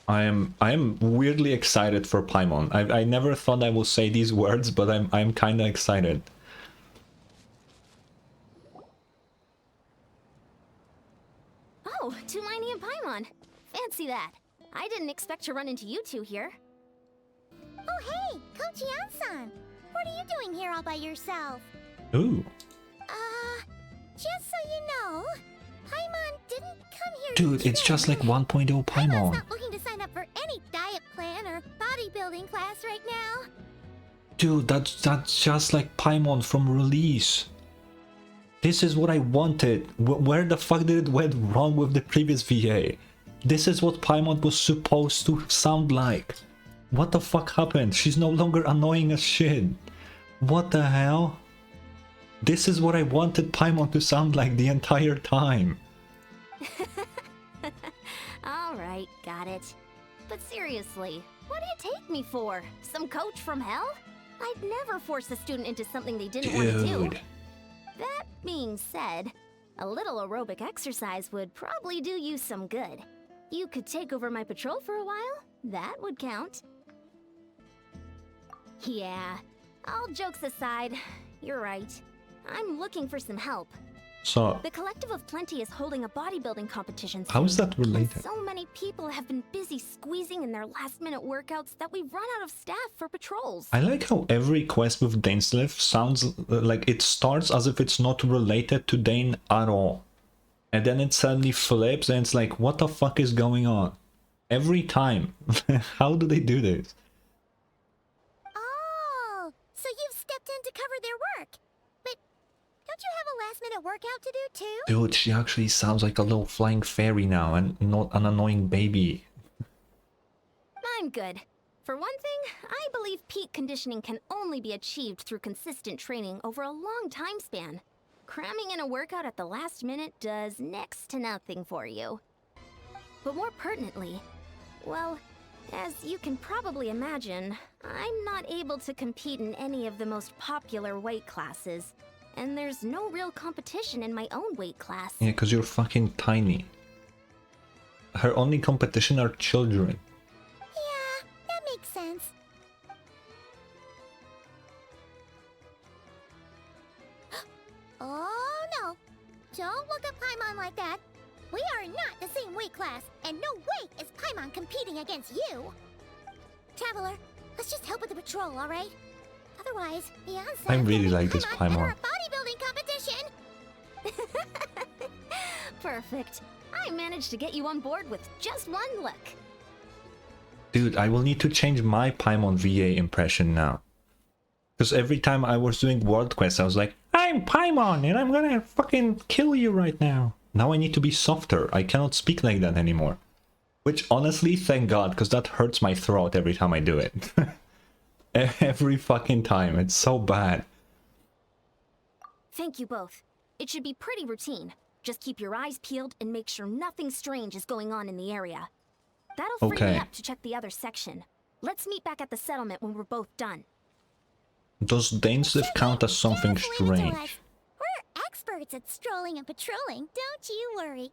I am weirdly excited for Paimon. I never thought I would say these words, but I'm kind of excited. Oh, Tulani and Paimon. Fancy that. I didn't expect to run into you two here. Oh hey, Coach Yan-san. What are you doing here all by yourself? Ooh. Just so you know, Paimon didn't come here. Dude, it's just like 1.0 Paimon's Paimon. not looking to sign up for any diet plan or bodybuilding class right now. Dude, that's just like Paimon from release. This is what I wanted. Where the fuck did it went wrong with the previous VA? This is what Paimon was supposed to sound like. What the fuck happened? She's no longer annoying as shit. What the hell? This is what I wanted Paimon to sound like the entire time. Alright, got it. But seriously, what do you take me for? Some coach from hell? I'd never force a student into something they didn't want to do. That being said, a little aerobic exercise would probably do you some good. You could take over my patrol for a while. That would count. Yeah, all jokes aside, you're right. I'm looking for some help. So, The Collective of Plenty is holding a bodybuilding competition soon. how is that And related? so many people have been busy squeezing in their last-minute workouts that we've run out of staff for patrols. I like how every quest with DAINSLEIF sounds like it starts as if it's not related to Dane at all. And then it suddenly flips and it's like, what the fuck is going on? Every time. How do they do this? Oh, so you've stepped in to cover their work. But don't you have a last-minute workout to do too? Dude, she actually sounds like a little flying fairy now and not an annoying baby. I'm good. For one thing, I believe peak conditioning can only be achieved through consistent training over a long time span. Cramming in a workout at the last minute does next to nothing for you. But more pertinently, well, as you can probably imagine, I'm not able to compete in any of the most popular weight classes, and there's no real competition in my own weight class. Yeah, because you're fucking tiny. Her only competition are children. Yeah, that makes sense. Oh no! Don't look at Paimon like that. We are not the same weight class, and no way is Paimon competing against you. Traveler, let's just help with the patrol, all right? Otherwise, Beyonce. I really like this Paimon Paimon. enter a bodybuilding competition. Perfect. I managed to get you on board with just one look. Dude, I will need to change my Paimon VA impression now. Because every time I was doing world quests, I was like, I'm Paimon and I'm gonna fucking kill you right now. Now I need to be softer. I cannot speak like that anymore. Which honestly, thank God, because that hurts my throat every time I do it. Every fucking time. It's so bad. Thank you both. It should be pretty routine. Just keep your eyes peeled and make sure nothing strange is going on in the area. That'll free me up to check the other section. Let's meet back at the settlement when we're both done. Does DAINSLEIF count as something Just leave it to strange? us. We're experts at strolling and patrolling, don't you worry.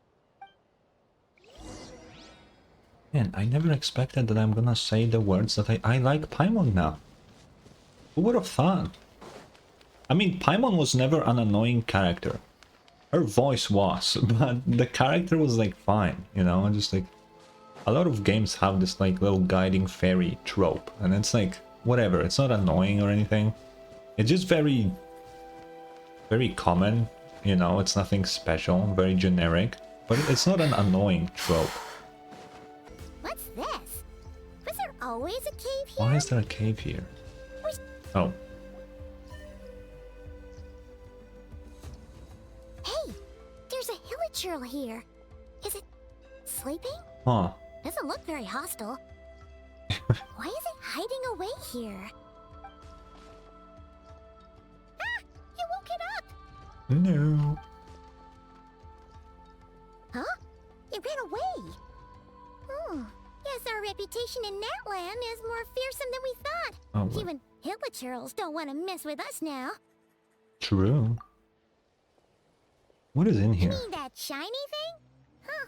Man, I never expected that I'm gonna say the words that I like Paimon now. Who would have thought? I mean, Paimon was never an annoying character. Her voice was, but the character was like fine, you know, just like a lot of games have this like little guiding fairy trope, and it's like whatever, it's not annoying or anything. It's just very common, you know, it's nothing special, very generic, but it's not an annoying trope. What's this? Was there always a cave here? Why is there a cave here? Oh. Hey, there's a hilichurl here. Is it sleeping? Huh. Doesn't look very hostile. Why is it hiding away here? Ah! You woke it up! No. Huh? It ran away! Oh, guess our reputation in that land is more fearsome than we thought. Oh, well. Even hilichurls don't want to mess with us now. True. What is in You here? mean that shiny thing? Huh.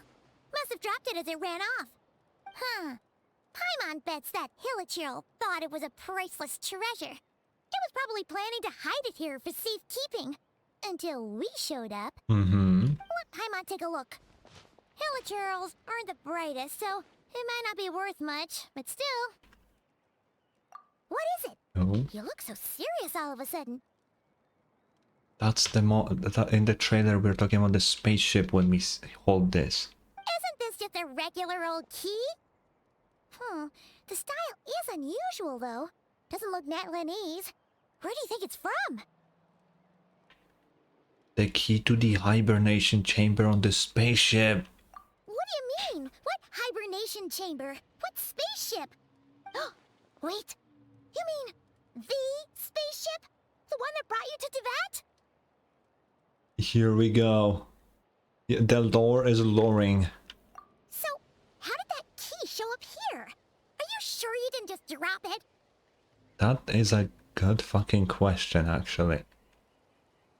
Must have dropped it as it ran off. Huh. Paimon bets that Hilichurl thought it was a priceless treasure. It was probably planning to hide it here for safekeeping. Until we showed up. Mm-hmm. Let Paimon take a look. Hilichurls aren't the brightest, so it might not be worth much, but still. What is it? Oh. You look so serious all of a sudden. That's the in the trailer we're talking about the spaceship when we hold this. Isn't this just a regular old key? The style is unusual, though. Doesn't look Natlanese. Where do you think it's from? The key to the hibernation chamber on the spaceship. What do you mean? What hibernation chamber? What spaceship? Wait, you mean the spaceship? The one that brought you to Teyvat? Here we go. Yeah, the lore is luring. So, how did that key show up here? Are you sure you didn't just drop it? That is a good fucking question, actually.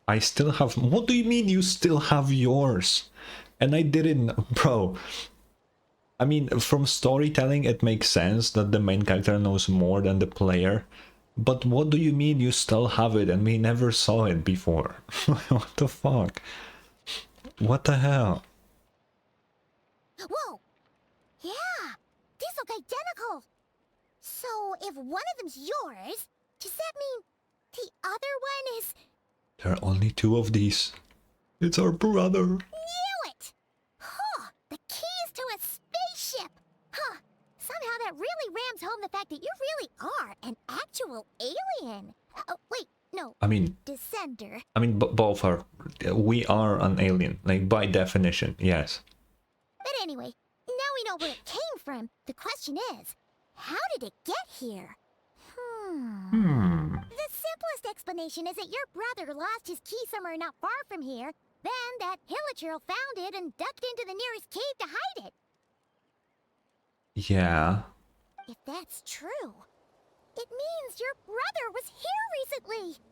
I still have... What do you mean you still have yours? And I didn't... Bro. I mean, from storytelling, it makes sense that the main character knows more than the player. But what do you mean you still have it and we never saw it before? What the fuck? What the hell? Whoa! Yeah! These look identical! So, if one of them's yours, does that mean the other one is... There are only two of these. It's our brother. Knew it! Huh! The keys to a spaceship! Huh! Somehow that really rams home the fact that you really are an actual alien. Oh, wait, no. I mean, Descender. both are. We are an alien, like by definition, yes. But anyway, now we know where it came from. The question is, how did it get here? The simplest explanation is that your brother lost his key somewhere not far from here, then that Hilichurl found it and ducked into the nearest cave to hide it. Yeah. If that's true, it means your brother was here recently.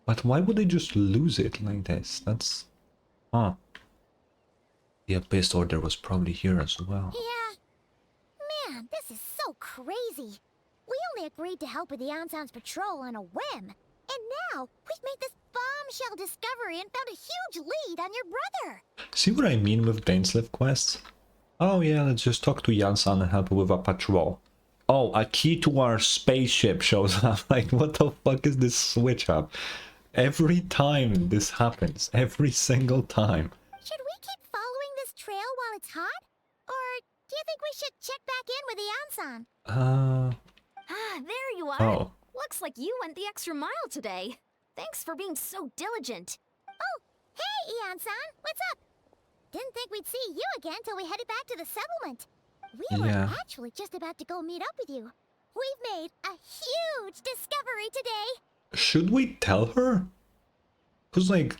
But why would they just lose it like this? That's... Huh. The Abyss Order was probably here as well. Yeah. Man, this is so crazy. We only agreed to help with the Anson's patrol on a whim. And now, we've made this bombshell discovery and found a huge lead on your brother. See what I mean with DAINSLEIF quests? Oh yeah, let's just talk to Yansan and help with a patrol. Oh, a key to our spaceship shows up. Like, what the fuck is this switch up? Every time this happens. Every single time. Should we keep following this trail while it's hot? Or do you think we should check back in with the Anson? There you are. Oh. Looks like you went the extra mile today. Thanks for being so diligent. Oh, hey, Ian-san, what's up? Didn't think we'd see you again till we headed back to the settlement. We were actually just about to go meet up with you. We've made a huge discovery today. Should we tell her? Because, like,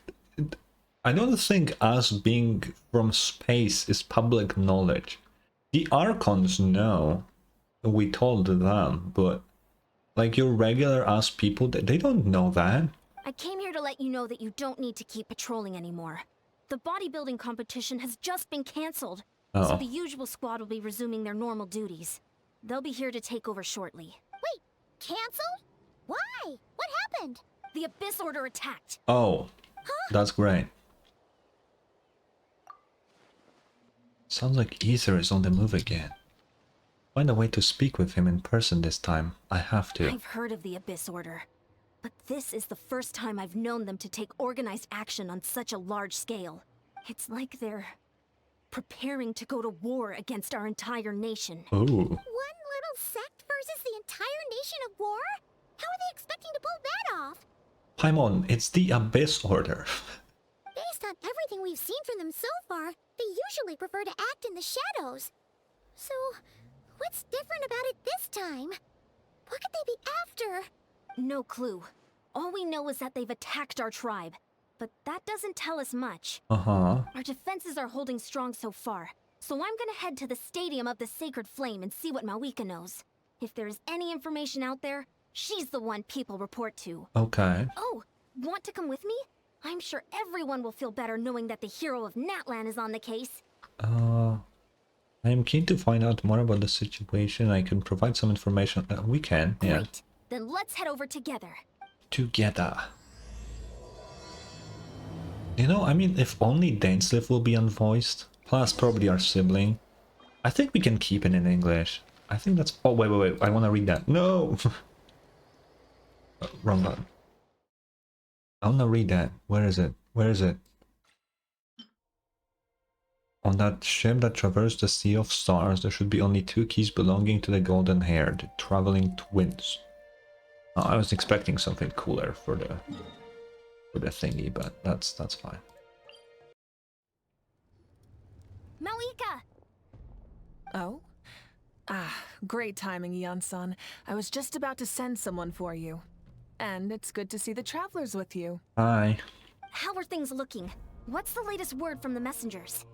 I don't think us being from space is public knowledge. The Archons know. We told them, but, like, your regular-ass people, they don't know that. I came here to let you know that you don't need to keep patrolling anymore. The bodybuilding competition has just been cancelled, so the usual squad will be resuming their normal duties. They'll be here to take over shortly. Wait, cancelled? Why? What happened? The Abyss Order attacked. Oh, that's great. Sounds like Ether is on the move again. Find a way to speak with him in person this time. I have to. I've heard of the Abyss Order, but this is the first time I've known them to take organized action on such a large scale. It's like they're preparing to go to war against our entire nation. Oh. One little sect versus the entire nation of war? How are they expecting to pull that off? Paimon, it's the Abyss Order. Based on everything we've seen from them so far, they usually prefer to act in the shadows. So, what's different about it this time? What could they be after? No clue. All we know is that they've attacked our tribe, but that doesn't tell us much. Uh-huh. Our defenses are holding strong so far, so I'm gonna head to the Stadium of the Sacred Flame and see what Mawika knows. If there's any information out there, she's the one people report to. Okay. Oh, want to come with me? I'm sure everyone will feel better knowing that the hero of Natlan is on the case. I I am keen to find out more about the situation. I can provide some information. We can, yeah. Great. Then let's head over together. Together. You know, I mean, if only DAINSLEIF will be unvoiced, plus probably our sibling, I think we can keep it in English. I think that's... Oh, wait. I want to read that. No! Wrong button. I want to read that. Where is it? Where is it? On that ship that traversed the Sea of Stars, there should be only 2 keys belonging to the golden-haired, traveling twins. Oh, I was expecting something cooler for the thingy, but that's fine. Malika! Oh? Ah, great timing, Ian-san. I was just about to send someone for you. And it's good to see the travelers with you. Hi. How are things looking? What's the latest word from the messengers?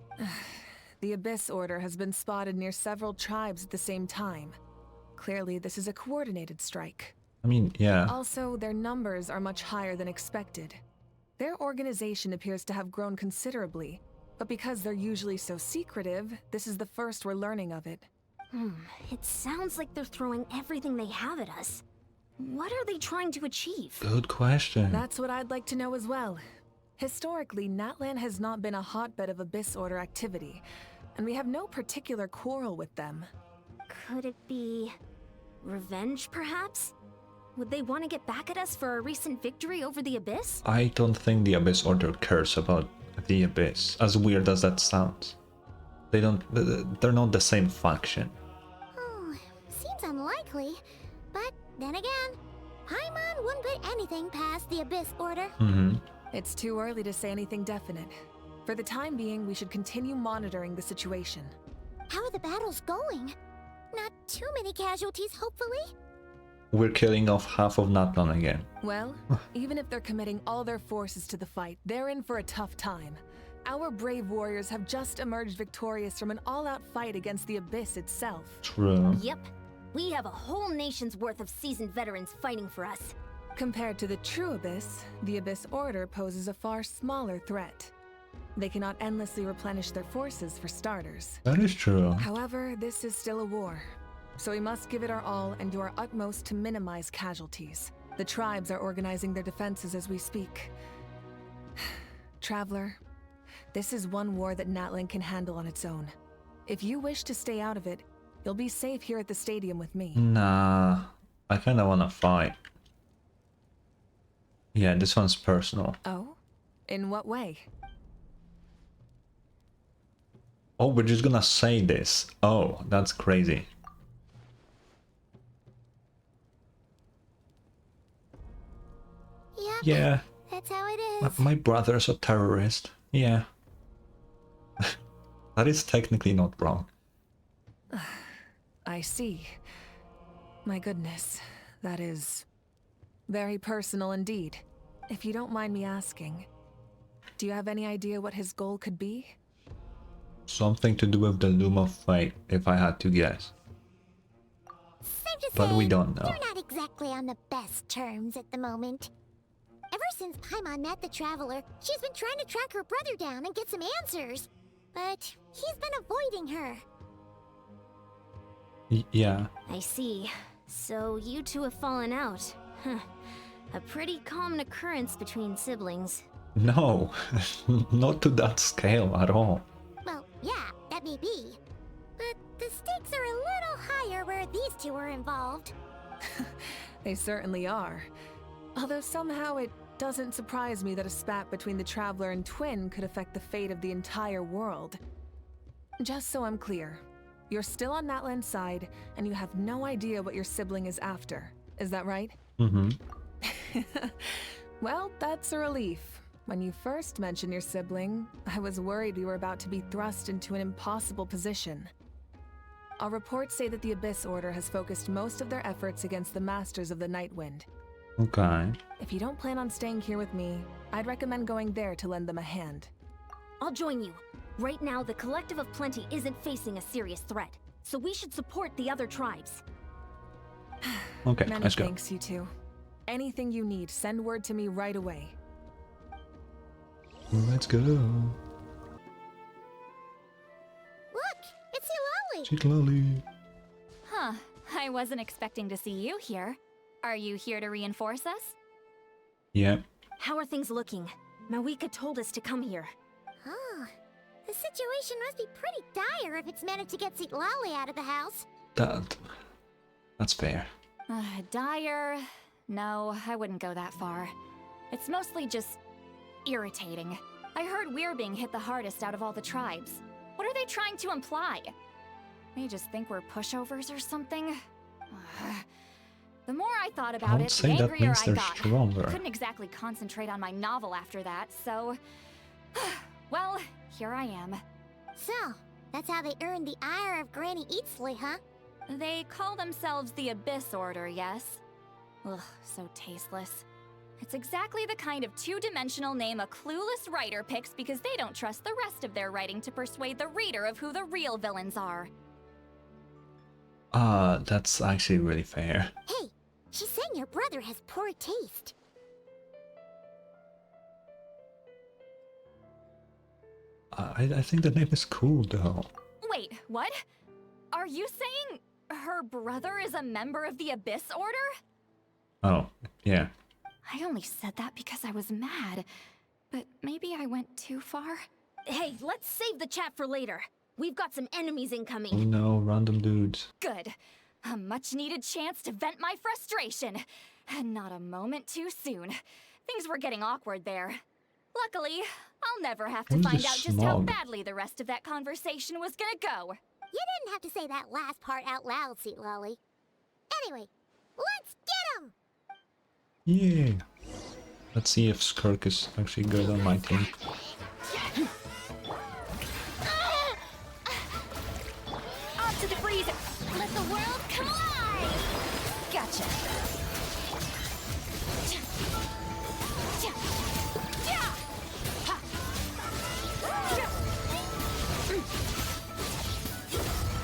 The Abyss Order has been spotted near several tribes at the same time. Clearly, this is a coordinated strike. I mean, yeah. Also, their numbers are much higher than expected. Their organization appears to have grown considerably, but because they're usually so secretive, this is the first we're learning of it. It sounds like they're throwing everything they have at us. What are they trying to achieve? Good question. That's what I'd like to know as well. Historically, Natlan has not been a hotbed of Abyss Order activity, and we have no particular quarrel with them. Could it be... revenge, perhaps? Would they want to get back at us for our recent victory over the Abyss? I don't think the Abyss Order cares about the Abyss, as weird as that sounds. They're not the same faction. Oh, seems unlikely. But then again, Paimon wouldn't put anything past the Abyss Order. It's too early to say anything definite. For the time being, we should continue monitoring the situation. How are the battles going? Not too many casualties, hopefully? We're killing off half of Natlan again. Well, even if they're committing all their forces to the fight, they're in for a tough time. Our brave warriors have just emerged victorious from an all-out fight against the Abyss itself. True. Yep. We have a whole nation's worth of seasoned veterans fighting for us. Compared to the true Abyss, the Abyss Order poses a far smaller threat. They cannot endlessly replenish their forces for starters. That is true. However, this is still a war, so we must give it our all and do our utmost to minimize casualties. The tribes are organizing their defenses as we speak. Traveler, this is one war that Natlan can handle on its own. If you wish to stay out of it, you'll be safe here at the stadium with me. Nah, I kinda wanna fight. Yeah, this one's personal. Oh? In what way? Oh, we're just gonna say this. Oh, that's crazy. Yep. Yeah, That's how it is. my brother's a terrorist. Yeah. That is technically not wrong. I see. My goodness, that is very personal indeed. If you don't mind me asking, do you have any idea what his goal could be? Something to do with the Loom of Fate, if I had to guess. Safe to But say, we don't know. they're not exactly on the best terms at the moment. Ever since Paimon met the Traveler, she's been trying to track her brother down and get some answers. But he's been avoiding her. Yeah. I see. So you two have fallen out. Huh. A pretty common occurrence between siblings. No, not to that scale at all. Well, yeah, that may be. But the stakes are a little higher where these two are involved. They certainly are. Although somehow it doesn't surprise me that a spat between the Traveler and Twin could affect the fate of the entire world. Just so I'm clear, you're still on Natlan's side, and you have no idea what your sibling is after. Is that right? Mm-hmm. Well, that's a relief. When you first mentioned your sibling, I was worried we were about to be thrust into an impossible position. Our reports say that the Abyss Order has focused most of their efforts against the Masters of the Nightwind. Okay. If you don't plan on staying here with me, I'd recommend going there to lend them a hand. I'll join you. Right now, the Collective of Plenty isn't facing a serious threat, so we should support the other tribes. Okay, Many let's go. thanks, you two. Anything you need, send word to me right away. Let's go. Look, it's Cheat lolly. Huh. I wasn't expecting to see you here. Are you here to reinforce us? Yeah. How are things looking? Mawika told us to come here. Oh, the situation must be pretty dire if it's managed to get Lolly out of the house. That's fair. Dire? No, I wouldn't go that far. It's mostly just irritating. I heard we're being hit the hardest out of all the tribes. What are they trying to imply? They just think we're pushovers or something? The more I thought about it, the I would say that angrier means I they're got. stronger. Couldn't exactly concentrate on my novel after that, so... well, here I am. So, that's how they earned the ire of Granny Eatsley, huh? They call themselves the Abyss Order, yes? Ugh, so tasteless. It's exactly the kind of two-dimensional name a clueless writer picks because they don't trust the rest of their writing to persuade the reader of who the real villains are. That's actually really fair. Hey, she's saying your brother has poor taste. I think the name is cool though. Wait, what? Are you saying her brother is a member of the Abyss Order? Oh, yeah. I only said that because I was mad, but maybe I went too far. Hey, let's save the chat for later. We've got some enemies Oh incoming. no, random dudes. Good. A much-needed chance to vent my frustration. And not a moment too soon. Things were getting awkward there. Luckily, I'll never have to Who's find this out just how snog? badly the rest of that conversation was gonna go. You didn't have to say that last part out loud, Sweet Lolly. Anyway, let's get him! Yeah. Let's see if Skirk is actually good on my team. Off to the freezer! Let the world collide! Gotcha.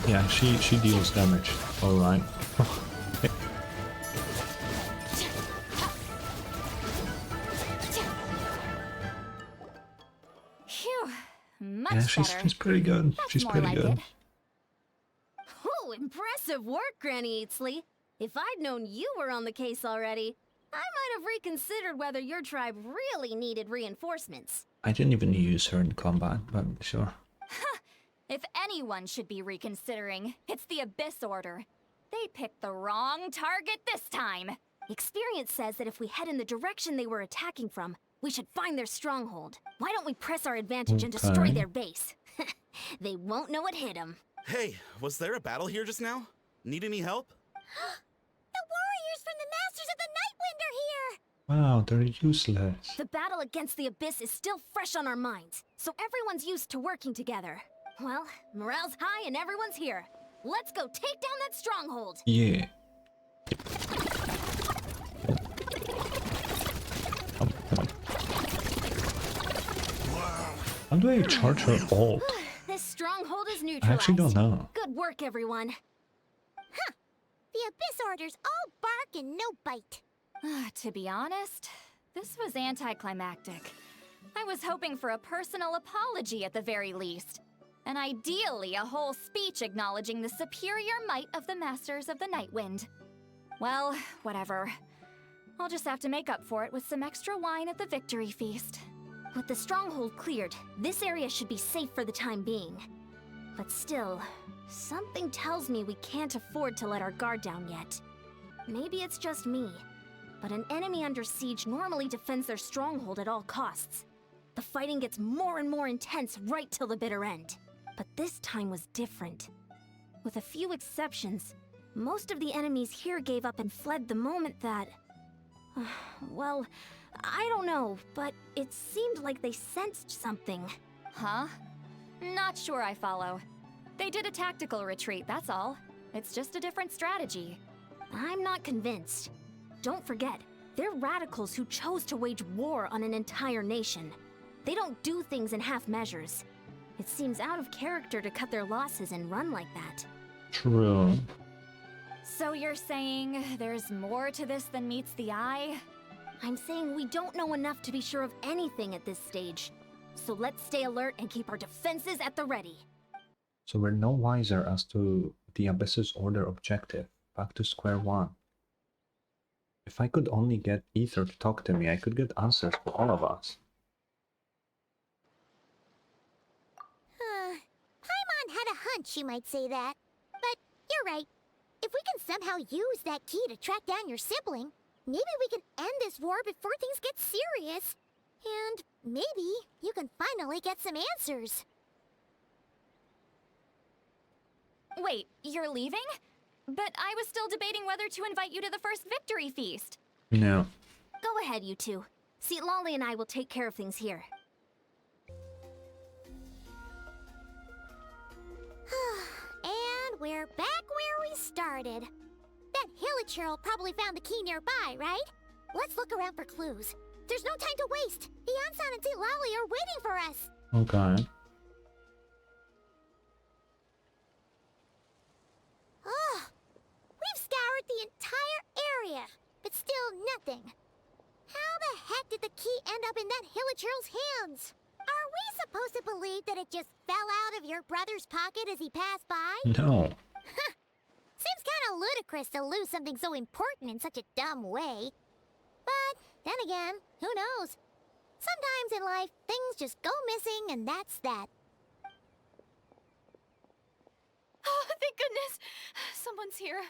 Yeah, she deals damage. Alright. Phew. Much Yeah, better. she's pretty good. That's She's more pretty like good. it. Oh, impressive work, Granny Eatsley. If I'd known you were on the case already, I might have reconsidered whether your tribe really needed reinforcements. I didn't even use her in combat, but sure. If anyone should be reconsidering, it's the Abyss Order. They picked the wrong target this time. Experience says that if we head in the direction they were attacking from, we should find their stronghold. Why don't we press our advantage and destroy Okay. their base? They won't know it hit them. Hey, was there a battle here just now? Need any help? The warriors from the Masters of the Nightwind are here! Wow, they're useless. The battle against the Abyss is still fresh on our minds, so everyone's used to working together. Well, morale's high and everyone's here. Let's go take down that stronghold! Yeah. How do I charge her ult? This stronghold is I neutralized. actually don't know. Good work, everyone. The Abyss Order's all bark and no bite. To be honest, this was anticlimactic. I was hoping for a personal apology at the very least. And ideally, a whole speech acknowledging the superior might of the Masters of the Nightwind. Well, whatever. I'll just have to make up for it with some extra wine at the victory feast. With the stronghold cleared, this area should be safe for the time being. But still, something tells me we can't afford to let our guard down yet. Maybe it's just me, but an enemy under siege normally defends their stronghold at all costs. The fighting gets more and more intense right till the bitter end. But this time was different. With a few exceptions, most of the enemies here gave up and fled the moment that... well, I don't know, but it seemed like they sensed something. Huh? Not sure I follow. They did a tactical retreat, that's all. It's just a different strategy. I'm not convinced. Don't forget, they're radicals who chose to wage war on an entire nation. They don't do things in half measures. It seems out of character to cut their losses and run like that. True. So you're saying there's more to this than meets the eye? I'm saying we don't know enough to be sure of anything at this stage. So let's stay alert and keep our defenses at the ready. So we're no wiser as to the Abyss's order objective. Back to square one. If I could only get Ether to talk to me, I could get answers for all of us. Paimon had a hunch you might say that. But you're right. If we can somehow use that key to track down your sibling, maybe we can end this war before things get serious. And maybe you can finally get some answers. Wait, you're leaving? But I was still debating whether to invite you to the first victory feast. No. Go ahead, you two. See, Lolly and I will take care of things here. And we're back where we started. That Hilichurl probably found the key nearby, right? Let's look around for clues. There's no time to waste. Beyonsan and Lolly are waiting for us. Okay. Oh, we've scoured the entire area, but still nothing. How the heck did the key end up in that Hilichurl's hands? Are we supposed to believe that it just fell out of your brother's pocket as he passed by? No. Seems kind of ludicrous to lose something so important in such a dumb way. But then again, who knows? Sometimes in life, things just go missing and that's that. Oh, thank goodness! Someone's here.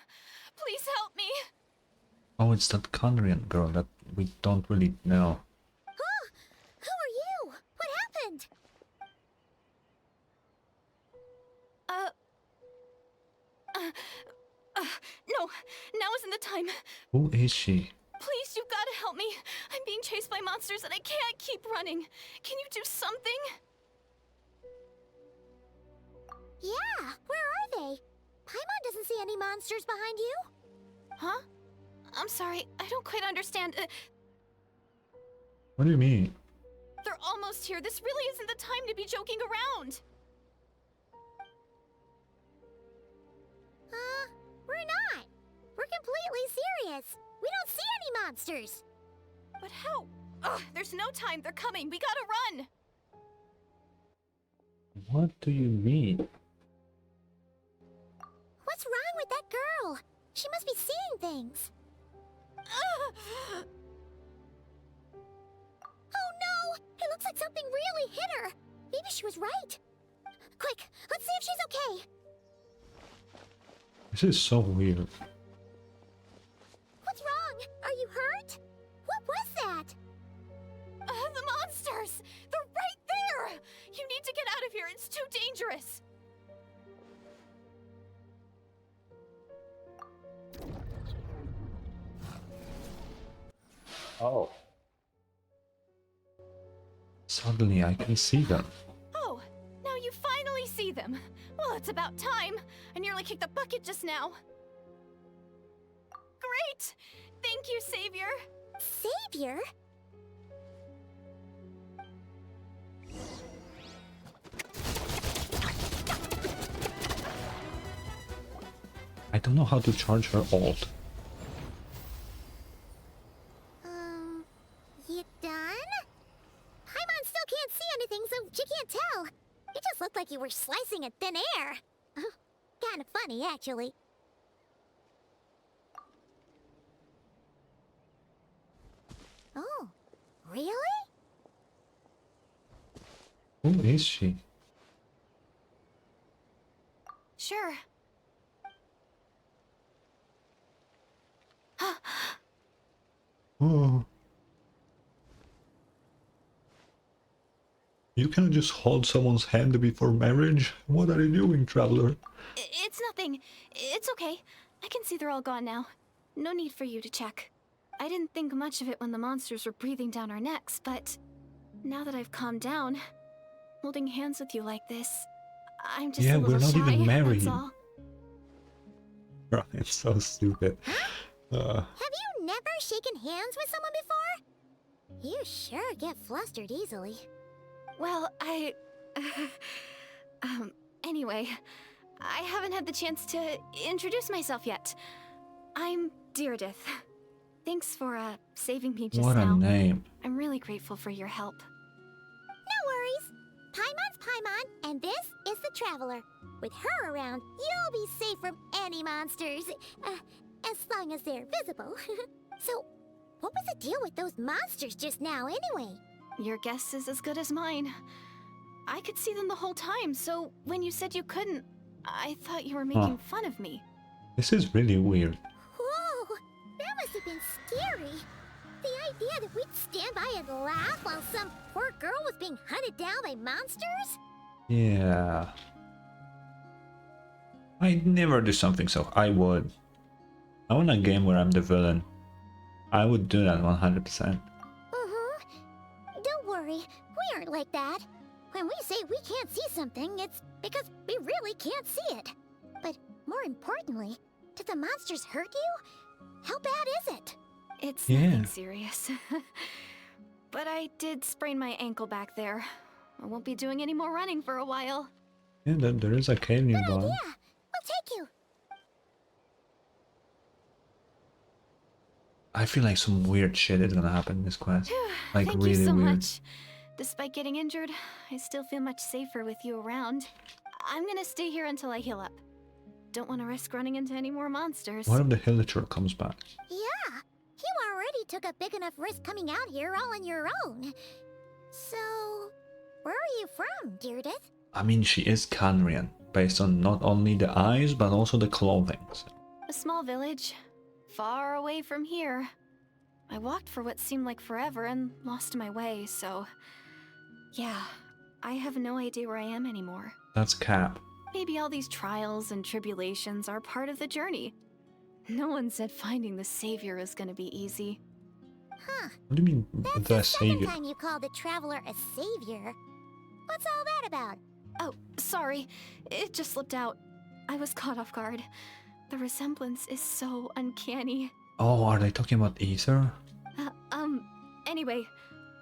Please help me. Oh, it's that Conrian girl that we don't really know. Oh, who are you? What happened? No, now isn't the time. Who is she? Please, you've got to help me. I'm being chased by monsters and I can't keep running. Can you do something? Yeah, where are they? Paimon doesn't see any monsters behind you. Huh? I'm sorry, I don't quite understand. What do you mean? They're almost here. This really isn't the time to be joking around. We're not. We're completely serious. We don't see any monsters. But how? Ugh, there's no time. They're coming. We gotta run. What do you mean? What's wrong with that girl? She must be seeing things. Ugh. Oh no! It looks like something really hit her. Maybe she was right. Quick, let's see if she's okay. This is so weird. What's wrong? Are you hurt? What was that? The monsters! They're right there! You need to get out of here. It's too dangerous. Oh. Suddenly I can see them. Oh, now you finally see them. Well, it's about time. I nearly kicked the bucket just now. Great! Thank you, Savior. Savior? I don't know how to charge her ult. You done? Paimon still can't see anything, so she can't tell. It just looked like you were slicing at thin air. Kinda funny, actually. Oh, really? Who is she? Sure. Oh. You cannot just hold someone's hand before marriage? What are you doing, traveler? It's nothing. It's okay. I can see they're all gone now. No need for you to check. I didn't think much of it when the monsters were breathing down our necks, but now that I've calmed down, holding hands with you like this, I'm just Yeah, a little we're not shy, even married. that's all. Right, it's so stupid. Have you never shaken hands with someone before? You sure get flustered easily. Well, anyway, I haven't had the chance to introduce myself yet. I'm Deirdith. Thanks for, saving me just What a now. name. I'm really grateful for your help. No worries. Paimon's Paimon, and this is the Traveler. With her around, you'll be safe from any monsters. As long as they're visible. So, what was the deal with those monsters just now, anyway? Your guess is as good as mine. I could see them the whole time, so when you said you couldn't, I thought you were making fun of me. This is really weird. Whoa, that must have been scary. The idea that we'd stand by and laugh while some poor girl was being hunted down by monsters? Yeah. I'd never do something so. I would. I want a game where I'm the villain. I would do that 100%. Don't worry, we aren't like that. When we say we can't see something, it's because we really can't see it. But more importantly, did the monsters hurt you? How bad is it? It's nothing serious. But I did sprain my ankle back there. I won't be doing any more running for a while. Yeah, there is a cave nearby. Good idea. We'll take you. I feel like some weird shit is gonna happen in this quest. Like Thank really you so weird. much. Despite getting injured, I still feel much safer with you around. I'm gonna stay here until I heal up. Don't want to risk running into any more monsters. What if the Hillager comes back? Yeah, you already took a big enough risk coming out here all on your own. So, where are you from, Deirdith? I mean, she is Canrian, based on not only the eyes, but also the clothing. A small village, far away from here. I walked for what seemed like forever and lost my way, so... Yeah, I have no idea where I am anymore. That's Cap. Maybe all these trials and tribulations are part of the journey. No one said finding the savior is gonna be easy. Huh. What do you mean, That's the the second savior? time you called the Traveler a savior. What's all that about? Oh, sorry. It just slipped out. I was caught off guard. The resemblance is so uncanny. Oh, are they talking about Ether? Anyway,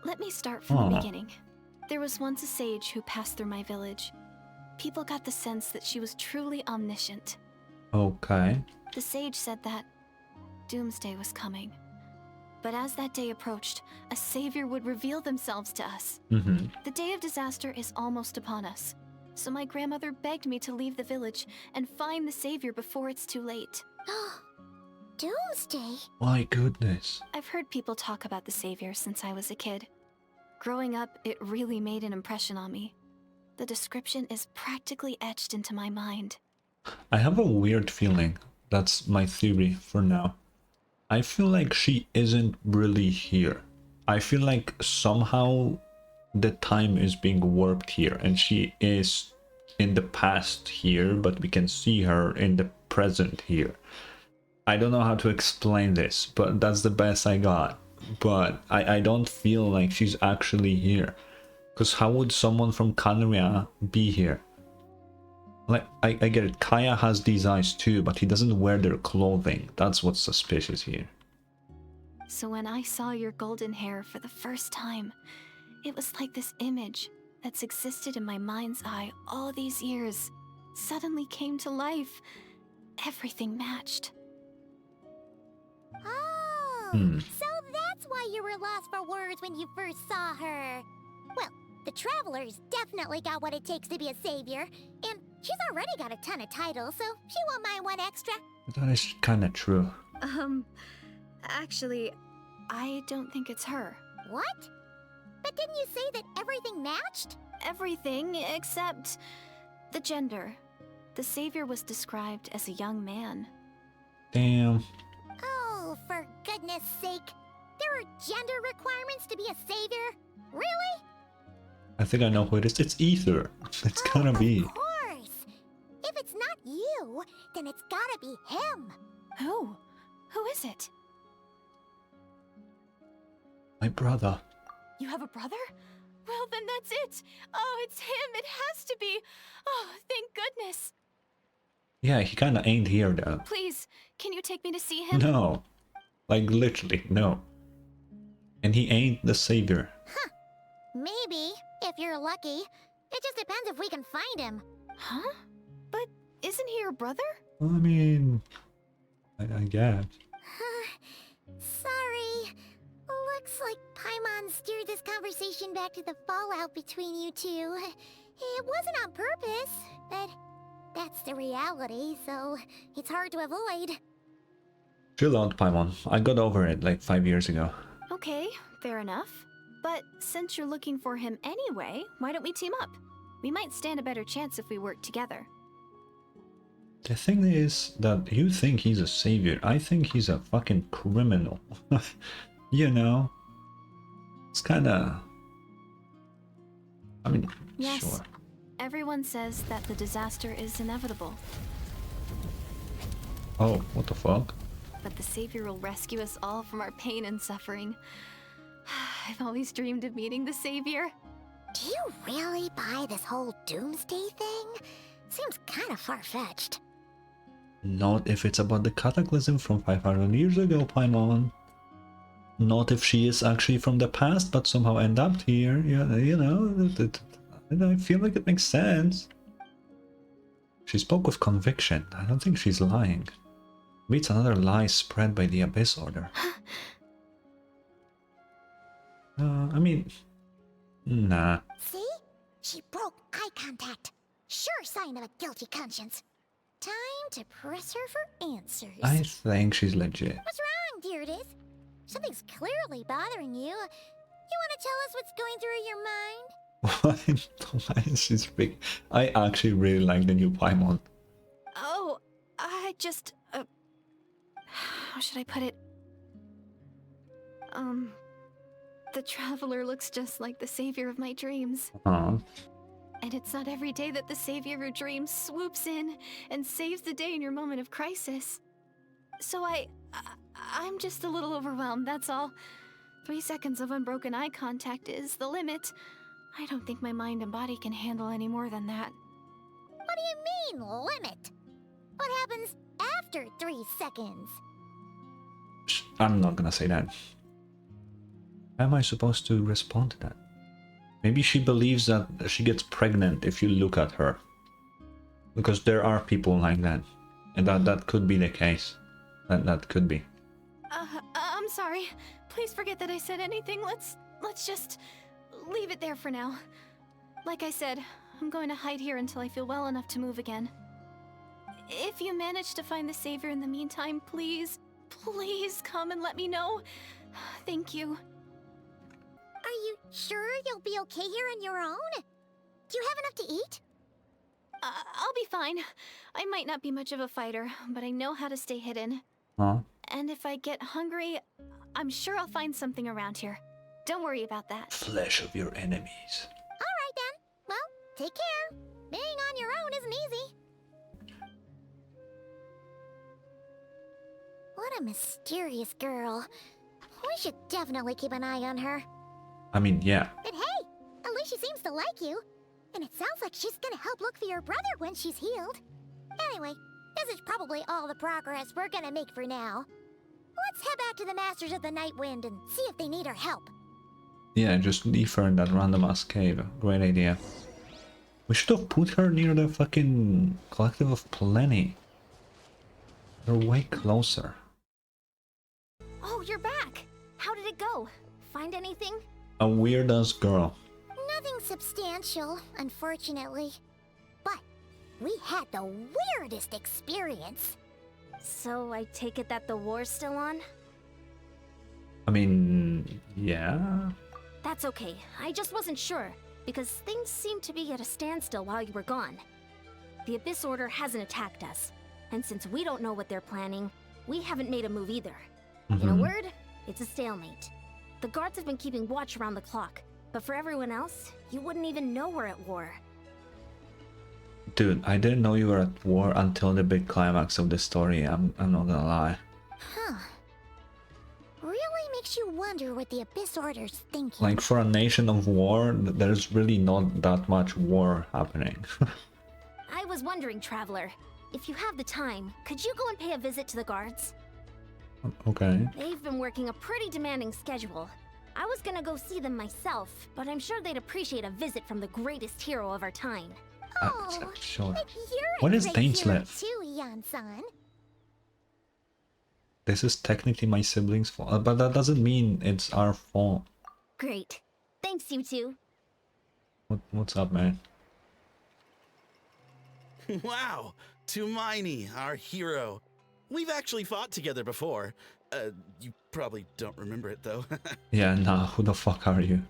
let me start from the beginning. There was once a sage who passed through my village. People got the sense that she was truly omniscient. Okay. The sage said that doomsday was coming. But as that day approached, a savior would reveal themselves to us. The day of disaster is almost upon us. So my grandmother begged me to leave the village and find the savior before it's too late. Doomsday? My goodness. I've heard people talk about the savior since I was a kid. Growing up, it really made an impression on me. The description is practically etched into my mind. I have a weird feeling. That's my theory for now. I feel like she isn't really here. I feel like somehow the time is being warped here and she is in the past here, but we can see her in the present here. I don't know how to explain this, but that's the best I got. But I don't feel like she's actually here. Because how would someone from Canria be here? Like, I get it, Kaya has these eyes too, but he doesn't wear their clothing. That's what's suspicious here. So when I saw your golden hair for the first time, it was like this image that's existed in my mind's eye all these years suddenly came to life. Everything matched. Oh, so that's why you were lost for words when you first saw her. Well, the Traveler's definitely got what it takes to be a savior, and she's already got a ton of titles, so she won't mind one extra. That is kind of true. Actually, I don't think it's her. What? But didn't you say that everything matched? Everything except the gender. The savior was described as a young man. Damn. Oh, for goodness sake. There are gender requirements to be a savior? Really? I think I know who it is. It's Ether. It's gonna be. Of course. If it's not you, then it's gotta be him. Who? Who is it? My brother. You have a brother? Well, then that's it. Oh, it's him. It has to be. Oh, thank goodness. Yeah, he kinda ain't here though. Please, can you take me to see him? No. Like literally, no. And he ain't the savior. Huh. Maybe, if you're lucky. It just depends if we can find him. Huh? But isn't he your brother? I mean, I guess. Sorry. Looks like Paimon steered this conversation back to the fallout between you two. It wasn't on purpose, but that's the reality, so it's hard to avoid. Chill out, Paimon. I got over it like 5 years ago. Okay, fair enough. But since you're looking for him anyway, why don't we team up? We might stand a better chance if we work together. The thing is that you think he's a savior. I think he's a fucking criminal. You know? It's kinda... I mean, Yes. sure. Everyone says that the disaster is inevitable, Oh, what the fuck? but the Savior will rescue us all from our pain and suffering. I've always dreamed of meeting the Savior. Do you really buy this whole doomsday thing? Seems kind of far-fetched. Not if it's about the cataclysm from 500 years ago, Paimon. Not if she is actually from the past, but somehow end up here. Yeah, you know, I feel like it makes sense. She spoke with conviction. I don't think she's lying. Maybe it's another lie spread by the Abyss Order. I mean, nah. See? She broke eye contact. Sure sign of a guilty conscience. Time to press her for answers. I think she's legit. What's wrong, Deirdis? Something's clearly bothering you. You want to tell us what's going through your mind? Why is she speak? I actually really like the new Paimon. Oh, I just... how should I put it? The Traveler looks just like the Savior of my dreams. Huh? And it's not every day that the Savior of your dreams swoops in and saves the day in your moment of crisis. So I'm just a little overwhelmed, that's all. 3 seconds of unbroken eye contact is the limit. I don't think my mind and body can handle any more than that. What do you mean, limit? What happens after 3 seconds? I'm not gonna say that. How am I supposed to respond to that? Maybe she believes that she gets pregnant if you look at her. Because there are people like that. And that could be the case. That could be. I'm sorry. Please forget that I said anything. Let's just leave it there for now. Like I said, I'm going to hide here until I feel well enough to move again. If you manage to find the Savior in the meantime, please come and let me know. Thank you. Are you sure you'll be okay here on your own? Do you have enough to eat? I'll be fine. I might not be much of a fighter, but I know how to stay hidden. Huh? And if I get hungry, I'm sure I'll find something around here. Don't worry about that. Flesh of your enemies. Alright then. Well, take care. Being on your own isn't easy. What a mysterious girl. We should definitely keep an eye on her. I mean, yeah. But hey, at least she seems to like you. And it sounds like she's gonna help look for your brother when she's healed. Anyway, this is probably all the progress we're gonna make for now. Let's head back to the Masters of the Night Wind and see if they need our help. Yeah, just leave her in that random ass cave. Great idea. We should have put her near the fucking Collective of Plenty. They're way closer. Oh, you're back! How did it go? Find anything? A weird ass girl. Nothing substantial, unfortunately. But we had the weirdest experience. So I take it that the war's still on? I mean, yeah. That's okay. I just wasn't sure, because things seemed to be at a standstill while you were gone. The Abyss Order hasn't attacked us, and since we don't know what they're planning, we haven't made a move either. In a word, it's a stalemate. The guards have been keeping watch around the clock, but for everyone else, you wouldn't even know we're at war. Dude, I didn't know you were at war until the big climax of the story. I'm not gonna lie. Huh. Really makes you wonder what the Abyss Order's thinking. Like, for a nation of war, there's really not that much war happening. I was wondering, Traveler, if you have the time, could you go and pay a visit to the guards? Okay. They've been working a pretty demanding schedule. I was gonna go see them myself, but I'm sure they'd appreciate a visit from the greatest hero of our time. Oh, Sure. but you're What a is great hero DAINSLEIF? too, Yan-san. This is technically my siblings' fault, but that doesn't mean it's our fault. Great. Thanks, you two. What's up, man? Wow, Tumaini, our hero. We've actually fought together before. You probably don't remember it though. Yeah, nah, who the fuck are you?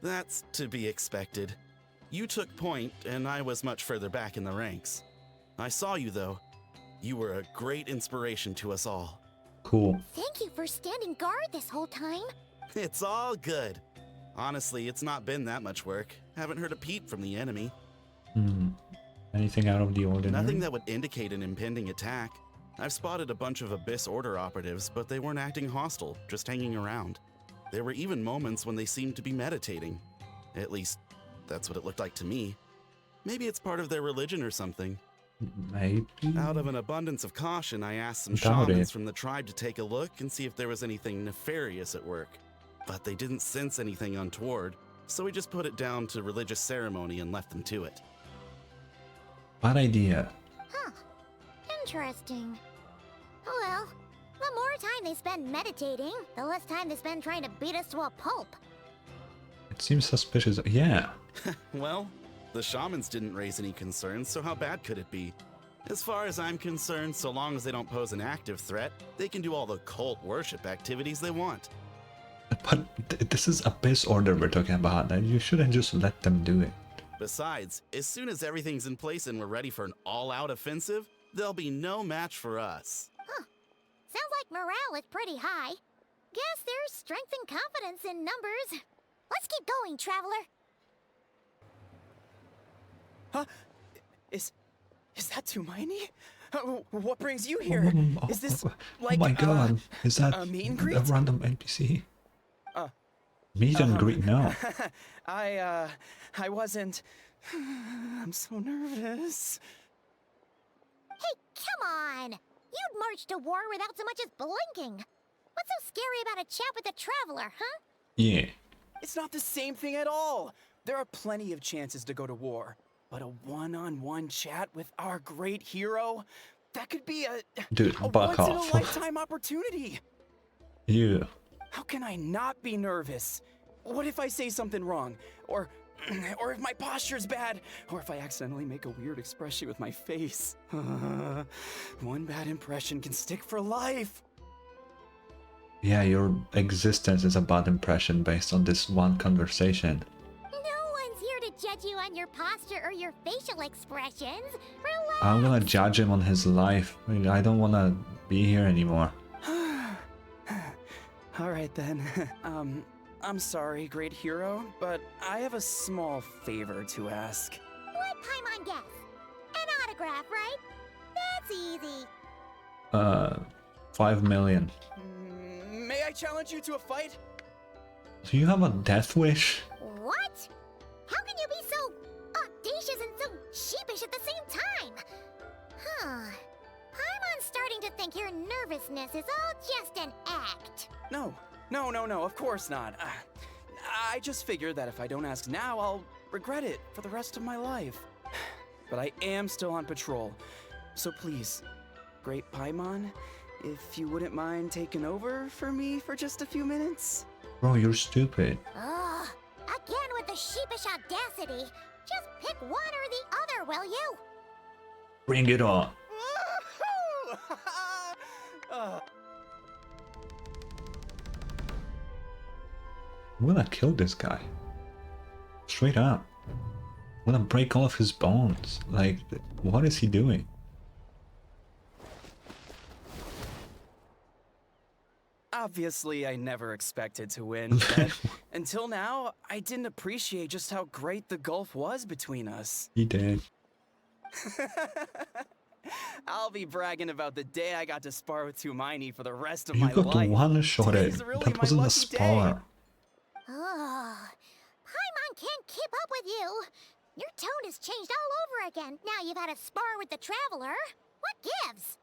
That's to be expected. You took point, and I was much further back in the ranks. I saw you though. You were a great inspiration to us all. Cool. Thank you for standing guard this whole time. It's all good. Honestly, it's not been that much work. Haven't heard a peep from the enemy. Anything out of the ordinary? Nothing that would indicate an impending attack. I've spotted a bunch of Abyss Order operatives, but they weren't acting hostile, just hanging around. There were even moments when they seemed to be meditating. At least, that's what it looked like to me. Maybe it's part of their religion or something. Maybe. Out of an abundance of caution, I asked some Doubt shamans it. from the tribe to take a look and see if there was anything nefarious at work. But they didn't sense anything untoward, so we just put it down to religious ceremony and left them to it. Bad idea. Huh. Interesting. Oh well, the more time they spend meditating, the less time they spend trying to beat us to a pulp. It seems suspicious. Yeah. Well, the shamans didn't raise any concerns, so how bad could it be? As far as I'm concerned, so long as they don't pose an active threat, they can do all the cult worship activities they want. But this is Abyss Order we're talking about, and you shouldn't just let them do it. Besides, as soon as everything's in place and we're ready for an all-out offensive, there'll be no match for us. Huh. Sounds like morale is pretty high. Guess there's strength and confidence in numbers. Let's keep going, Traveler. Huh? Is that Tumaini? What brings you here? Is this like oh my god, is that a meet and a greet? random NPC? Meet and greet, no. I wasn't. I'm so nervous. Hey, come on! You'd march to war without so much as blinking. What's so scary about a chat with a Traveler, huh? Yeah. It's not the same thing at all. There are plenty of chances to go to war, but a one-on-one chat with our great hero, that could be a Dude, back off. once-in-a-lifetime opportunity. Yeah. How can I not be nervous? What if I say something wrong? Or if my posture's bad? Or if I accidentally make a weird expression with my face? One bad impression can stick for life. Yeah, your existence is a bad impression based on this one conversation. No one's here to judge you on your posture or your facial expressions. Relax. I'm gonna judge him on his life. I don't wanna be here anymore. Alright then. I'm sorry, great hero, but I have a small favor to ask. What Paimon guess? An autograph, right? That's easy. 5 million. May I challenge you to a fight? Do you have a death wish? What? How can you be so audacious and so sheepish at the same time? Huh. Paimon's starting to think your nervousness is all just an act. No, of course not. I just figured that if I don't ask now, I'll regret it for the rest of my life. But I am still on patrol, so please, Great Paimon, if you wouldn't mind taking over for me for just a few minutes? Bro, you're stupid. Ugh. Again with the sheepish audacity. Just pick one or the other, will you? Bring it on. I'm gonna kill this guy. Straight up. I'm gonna break all of his bones. Like, what is he doing? Obviously, I never expected to win, but until now, I didn't appreciate just how great the gulf was between us. He did. I'll be bragging about the day I got to spar with Tumaini for the rest of You my got life. one-shot it. Today's really That my wasn't a lucky day. spar. Ugh. Paimon can't keep up with you. Your tone has changed all over again. Now you've had a spar with the Traveler. What gives?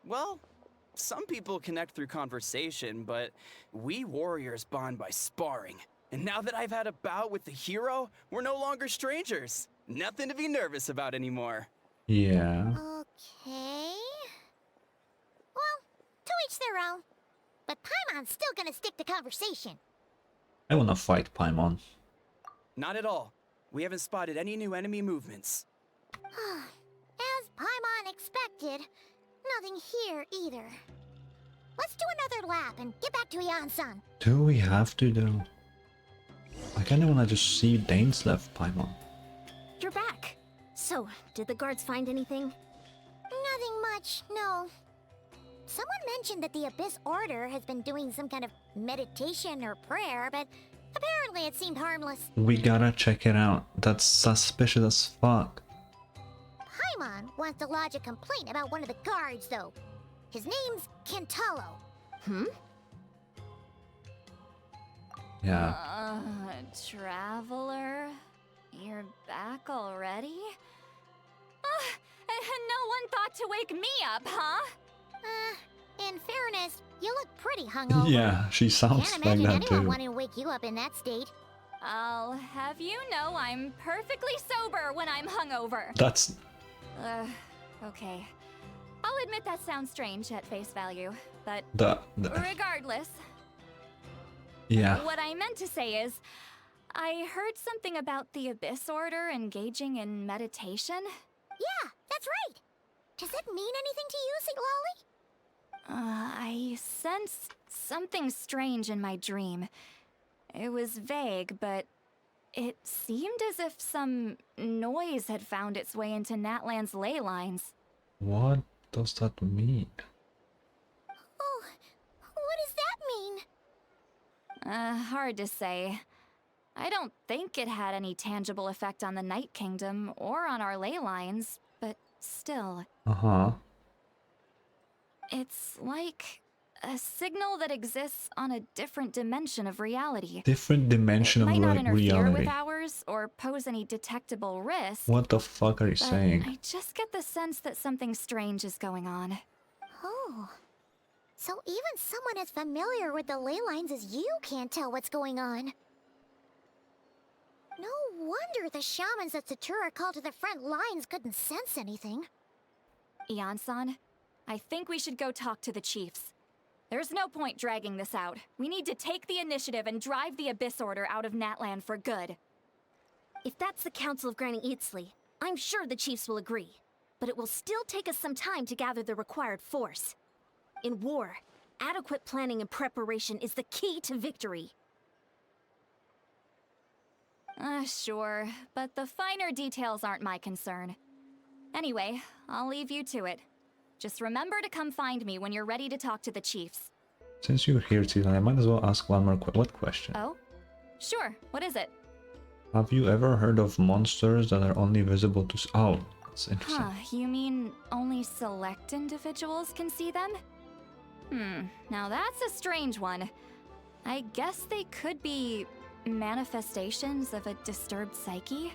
Well, some people connect through conversation, but we warriors bond by sparring. And now that I've had a bout with the hero, we're no longer strangers. Nothing to be nervous about anymore. Yeah. Okay. Well, to each their own. But Paimon's still gonna stick to conversation. I wanna fight Paimon. Not at all. We haven't spotted any new enemy movements. As Paimon expected, nothing here either. Let's do another lap and get back to Yan-san. Do we have to though? I kinda wanna just see DAINSLEIF Paimon. You're back. So, did the guards find anything? Nothing much, no. Someone mentioned that the Abyss Order has been doing some kind of meditation or prayer, but apparently it seemed harmless. We gotta check it out. That's suspicious as fuck. Paimon wants to lodge a complaint about one of the guards, though. His name's Kentaro. Hmm? Yeah. Traveler? You're back already? No one thought to wake me up, huh? In fairness, you look pretty hungover. Yeah, she sounds Can't like imagine that anyone too. wanting to wake you up in that state. I'll have you know I'm perfectly sober when I'm hungover. That's Okay. I'll admit that sounds strange at face value, but the regardless, yeah. what I meant to say is, I heard something about the Abyss Order engaging in meditation. Yeah, that's right. Does that mean anything to you, St. Lolly? I sensed something strange in my dream. It was vague, but it seemed as if some noise had found its way into Natlan's ley lines. What does that mean? Oh, what does that mean? Hard to say. I don't think it had any tangible effect on the Night Kingdom or on our ley lines, but still. Uh-huh. It's like a signal that exists on a different dimension of reality. Different dimension It of might not interfere reality. with ours or pose any detectable risk. What the fuck are you But saying? I just get the sense that something strange is going on. Oh. So even someone as familiar with the ley lines as you can't tell what's going on. No wonder the shamans that Satura called to the front lines couldn't sense anything. Ian-san, I think we should go talk to the chiefs. There's no point dragging this out. We need to take the initiative and drive the Abyss Order out of Natlan for good. If that's the Council of Granny Eatsley, I'm sure the chiefs will agree. But it will still take us some time to gather the required force. In war, adequate planning and preparation is the key to victory. Sure, but the finer details aren't my concern. Anyway, I'll leave you to it. Just remember to come find me when you're ready to talk to the chiefs. Since you're here, Tina, I might as well ask one more what question? Oh? Sure, what is it? Have you ever heard of monsters that are only visible to... Oh, that's interesting. Huh, you mean only select individuals can see them? Now that's a strange one. I guess they could be manifestations of a disturbed psyche?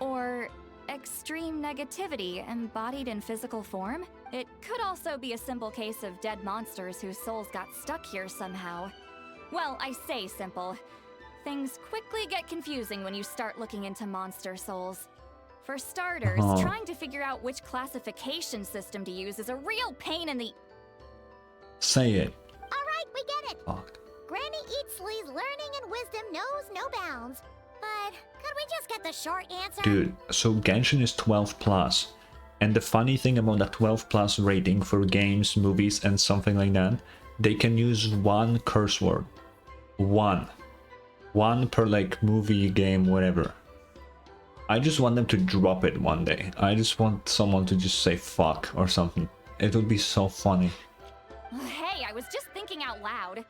Or extreme negativity embodied in physical form? It could also be a simple case of dead monsters whose souls got stuck here somehow. Well, I say simple. Things quickly get confusing when you start looking into monster souls. For starters, trying to figure out which classification system to use is a real pain in the... Say it. Alright, we get it. Fuck. Granny Eatsley's learning and wisdom knows no bounds. But could we just get the short answer? Dude, so Genshin is 12 plus. And the funny thing about that 12 plus rating for games, movies, and something like that, they can use one curse word. One. One per like movie, game, whatever. I just want them to drop it one day. I just want someone to just say fuck or something. It would be so funny. Hey, I was just thinking out loud.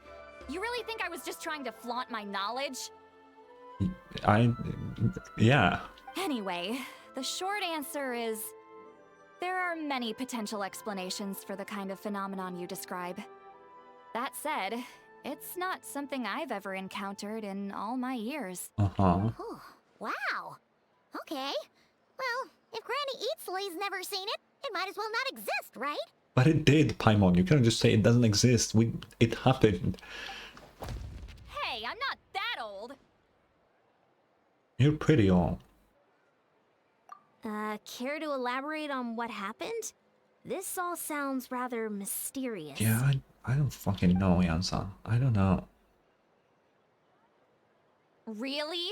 You really think I was just trying to flaunt my knowledge? Yeah. Anyway, the short answer is... there are many potential explanations for the kind of phenomenon you describe. That said, it's not something I've ever encountered in all my years. Uh-huh. Oh, wow. Okay. Well, if Granny Eatsley's never seen it, it might as well not exist, right? But it did, Paimon. You can't just say it doesn't exist. It happened. Hey, I'm not that old! You're pretty old. Care to elaborate on what happened? This all sounds rather mysterious. Yeah, I don't fucking know, Yan-san. I don't know. Really?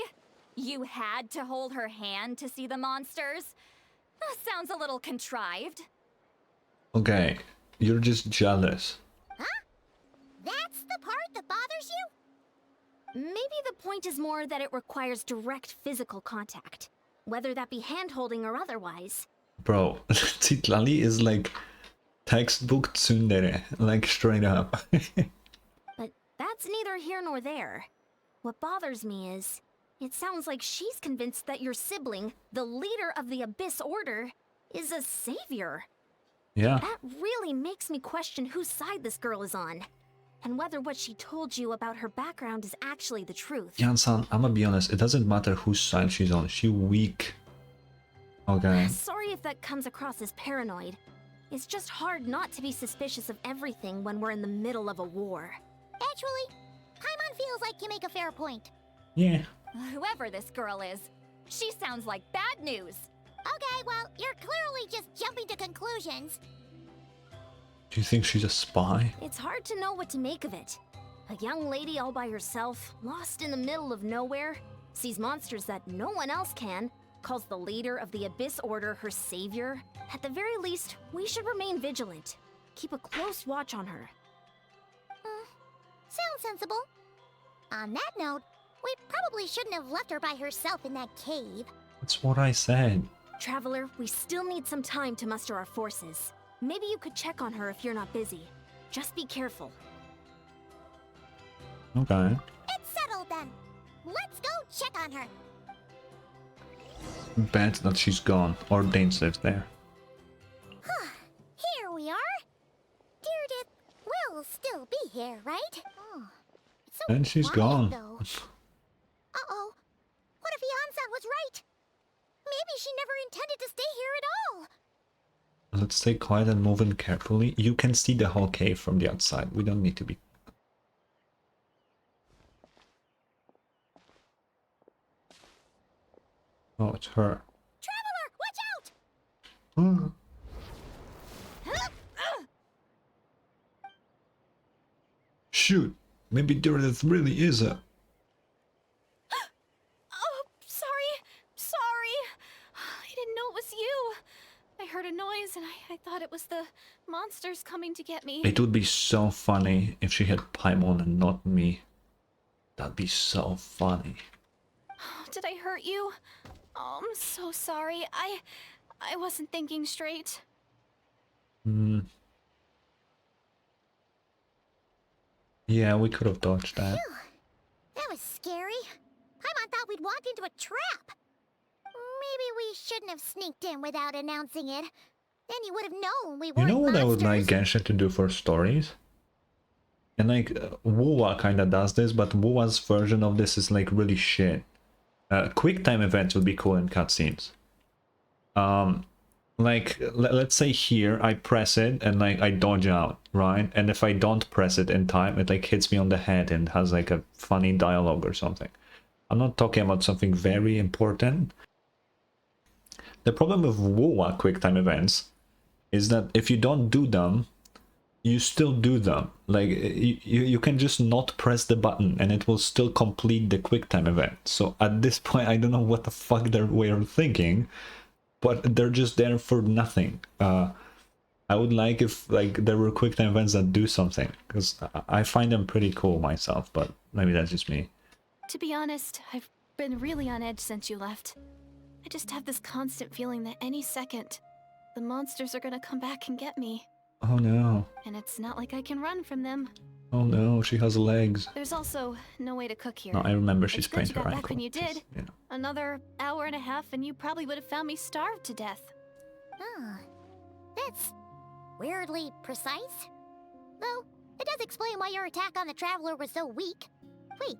You had to hold her hand to see the monsters? Sounds a little contrived. Okay, you're just jealous. That's the part that bothers you? Maybe the point is more that it requires direct physical contact, whether that be hand-holding or otherwise. Bro, Citlali is like textbook tsundere, like straight up. But that's neither here nor there. What bothers me is, it sounds like she's convinced that your sibling, the leader of the Abyss Order, is a savior. Yeah. That really makes me question whose side this girl is on, and whether what she told you about her background is actually the truth. Yan-san, I'ma be honest, it doesn't matter whose side she's on, she weak. Okay. Sorry if that comes across as paranoid. It's just hard not to be suspicious of everything when we're in the middle of a war. Actually, Paimon feels like you make a fair point. Yeah. Whoever this girl is, she sounds like bad news. Okay, well, you're clearly just jumping to conclusions. Do you think she's a spy? It's hard to know what to make of it. A young lady all by herself, lost in the middle of nowhere, sees monsters that no one else can, calls the leader of the Abyss Order her savior. At the very least, we should remain vigilant. Keep a close watch on her. Sounds sensible. On that note, we probably shouldn't have left her by herself in that cave. That's what I said. Traveler, we still need some time to muster our forces. Maybe you could check on her if you're not busy. Just be careful. Okay. It's settled then. Let's go check on her. Bet that she's gone, or DAINSLEIF's there. Here we are. Deardith will still be here, right? Oh, it's so And she's quiet, gone. though. Uh-oh. What if Yan-san was right? Maybe she never intended to stay here at all. Let's stay quiet and move in carefully. You can see the whole cave from the outside. We don't need to be... Oh, it's her. Traveler, watch out! Hmm. Shoot! Maybe Meredith really is a... Oh, sorry. Sorry. I didn't know it was you. I heard a noise and I thought it was the monsters coming to get me. It would be so funny if she had Paimon and not me. That'd be so funny. Did I hurt you? Oh, I'm so sorry. I wasn't thinking straight. Hmm. Yeah, we could have dodged that. That was scary. Paimon thought we'd walked into a trap. Maybe we shouldn't have sneaked in without announcing it. Then you would have known we You weren't know what I would like monsters. Genshin to do for stories? And like, Wuwa kinda does this, but Wuwa's version of this is like really shit. Quick time events would be cool in cutscenes. Like, let's say here, I press it and like I dodge out, right? And if I don't press it in time, it like hits me on the head and has like a funny dialogue or something. I'm not talking about something very important. The problem with Wuwa quick time events is that if you don't do them, you still do them. Like, you can just not press the button and it will still complete the quick time event. So at this point, I don't know what the fuck they were thinking, but they're just there for nothing. I would like if like there were quick time events that do something, because I find them pretty cool myself, but maybe that's just me. To be honest, I've been really on edge since you left. I just have this constant feeling that any second, the monsters are gonna come back and get me. Oh no. And it's not like I can run from them. Oh no, she has legs. There's also no way to cook here. No, I remember she It's good sprained you her got ankle. back when you did. You know. Another hour and a half and you probably would have found me starved to death. Oh, that's weirdly precise. Though, it does explain why your attack on the Traveler was so weak. Wait,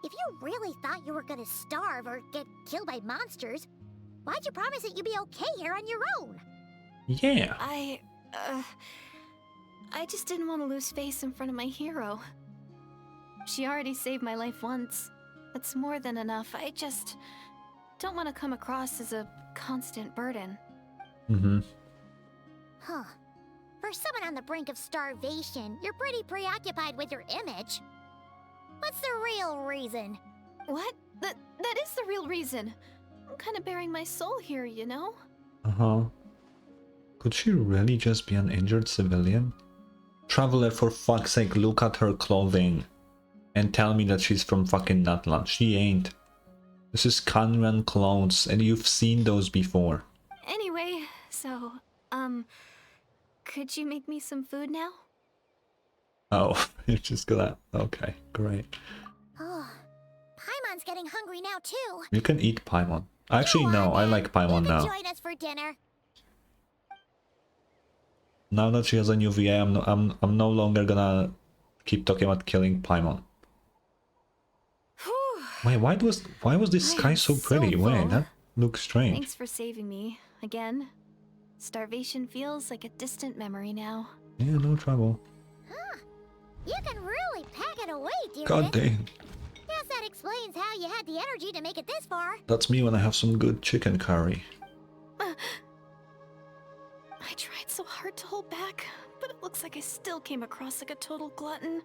if you really thought you were gonna starve or get killed by monsters, why'd you promise that you'd be okay here on your own? Yeah. I just didn't want to lose face in front of my hero. She already saved my life once. That's more than enough. I just don't want to come across as a constant burden. Mm-hmm. Huh. For someone on the brink of starvation, you're pretty preoccupied with your image. What's the real reason? What? That is the real reason. I'm kind of bearing my soul here, you know? Uh-huh. Could she really just be an injured civilian? Traveler, for fuck's sake, look at her clothing and tell me that she's from fucking Nutland. She ain't. This is Kanran clothes, and you've seen those before. Anyway, so, could you make me some food now? Oh, you're just gonna... Okay, great. Oh, Paimon's getting hungry now too. You can eat Paimon. Actually, no, I like Paimon You can now. join us for dinner. Now that she has a new VA, I'm no longer gonna keep talking about killing Paimon. Wait, why was this I sky am so so pretty? Wait, full. that looks strange. Thanks for saving me, again. Starvation feels like a distant memory now. Yeah, no trouble. Huh. You can really pack it away, dear. God damn. Guess that explains how you had the energy to make it this far. That's me when I have some good chicken curry. I tried so hard to hold back, but it looks like I still came across like a total glutton.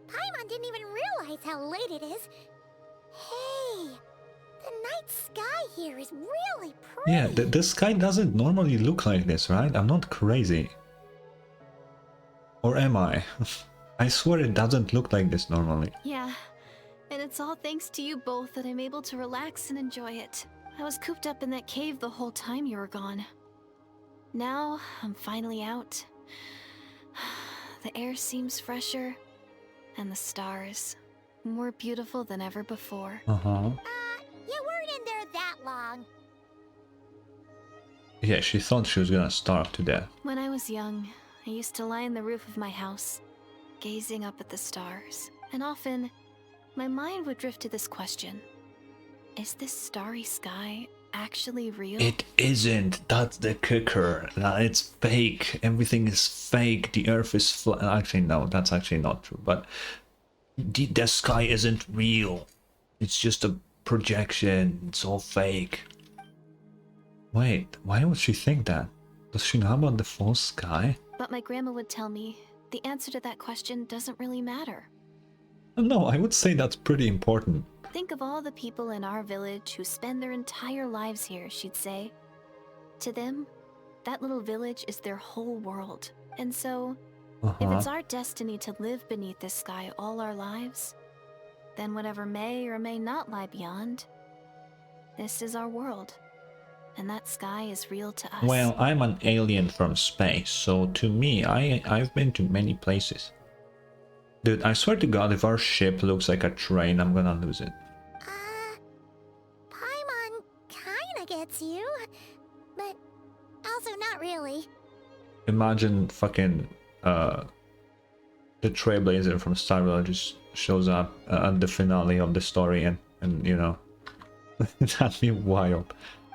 Paimon didn't even realize how late it is. Hey, the night sky here is really pretty. Yeah, the sky doesn't normally look like this, right? I'm not crazy. Or am I? I swear it doesn't look like this normally. Yeah, and it's all thanks to you both that I'm able to relax and enjoy it. I was cooped up in that cave the whole time you were gone. Now, I'm finally out. The air seems fresher, and the stars more beautiful than ever before. Uh-huh. You weren't in there that long. Yeah, she thought she was gonna starve to death. When I was young, I used to lie on the roof of my house, gazing up at the stars. And often, my mind would drift to this question. Is this starry sky actually real? It isn't. That's the kicker. It's fake. Everything is fake. The earth is flat. Actually, no, that's actually not true. But the sky isn't real. It's just a projection. It's all fake. Wait, why would she think that? Does she know about the full sky? But my grandma would tell me, the answer to that question doesn't really matter. No, I would say that's pretty important. Think of all the people in our village who spend their entire lives here, she'd say. To them, that little village is their whole world. And so, if it's our destiny to live beneath this sky all our lives, then whatever may or may not lie beyond, this is our world. And that sky is real to us. Well, I'm an alien from space, so to me, I've been to many places. Dude, I swear to God, if our ship looks like a train, I'm gonna lose it. Paimon kinda gets you, but also not really. Imagine fucking, the Trailblazer from Star Wars just shows up at the finale of the story and you know, that'd be wild.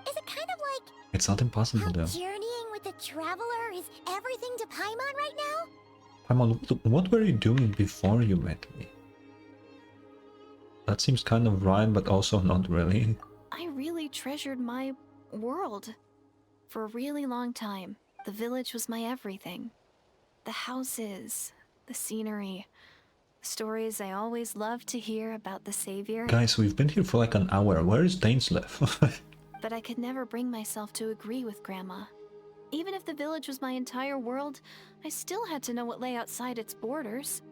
Is it kind of like It's not impossible how though. journeying with the Traveler is everything to Paimon right now? Paimon, what were you doing before you met me? That seems kind of right, but also not really. I really treasured my world. For a really long time, the village was my everything. The houses, the scenery, stories I always loved to hear about the Savior. Guys, we've been here for like an hour. Where is DAINSLEIF? But I could never bring myself to agree with Grandma. Even if the village was my entire world, I still had to know what lay outside its borders.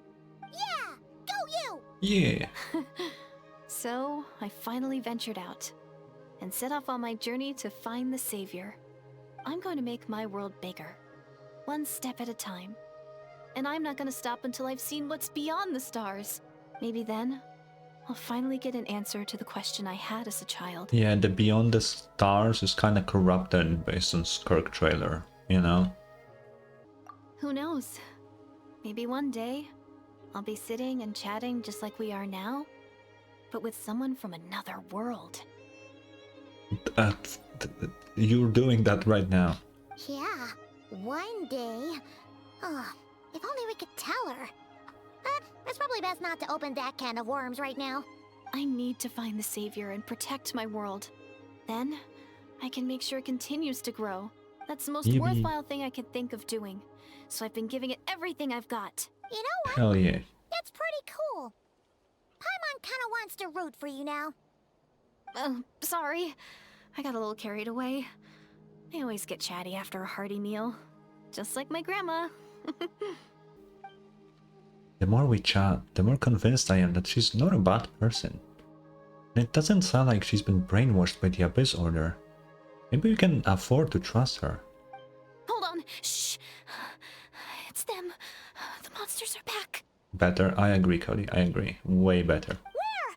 Yeah! Go you! Yeah. So, I finally ventured out and set off on my journey to find the Savior. I'm going to make my world bigger, one step at a time. And I'm not going to stop until I've seen what's beyond the stars. Maybe then, I'll finally get an answer to the question I had as a child. Yeah, the Beyond the Stars is kind of corrupted based on Skirk trailer, you know? Who knows? Maybe one day, I'll be sitting and chatting just like we are now, but with someone from another world. You're doing that right now. Yeah, one day. Oh, if only we could tell her. It's probably best not to open that can of worms right now. I need to find the Savior and protect my world. Then, I can make sure it continues to grow. That's the most Yippee. worthwhile thing I could think of doing. So I've been giving it everything I've got. You know what? Hell yeah. That's pretty cool. Paimon kinda wants to root for you now. Oh, sorry. I got a little carried away. I always get chatty after a hearty meal. Just like my grandma. The more we chat, the more convinced I am that she's not a bad person. And it doesn't sound like she's been brainwashed by the Abyss Order. Maybe we can afford to trust her. Hold on. Shh. It's them. The monsters are back. Better, I agree, Cody, I agree. Way better. Where?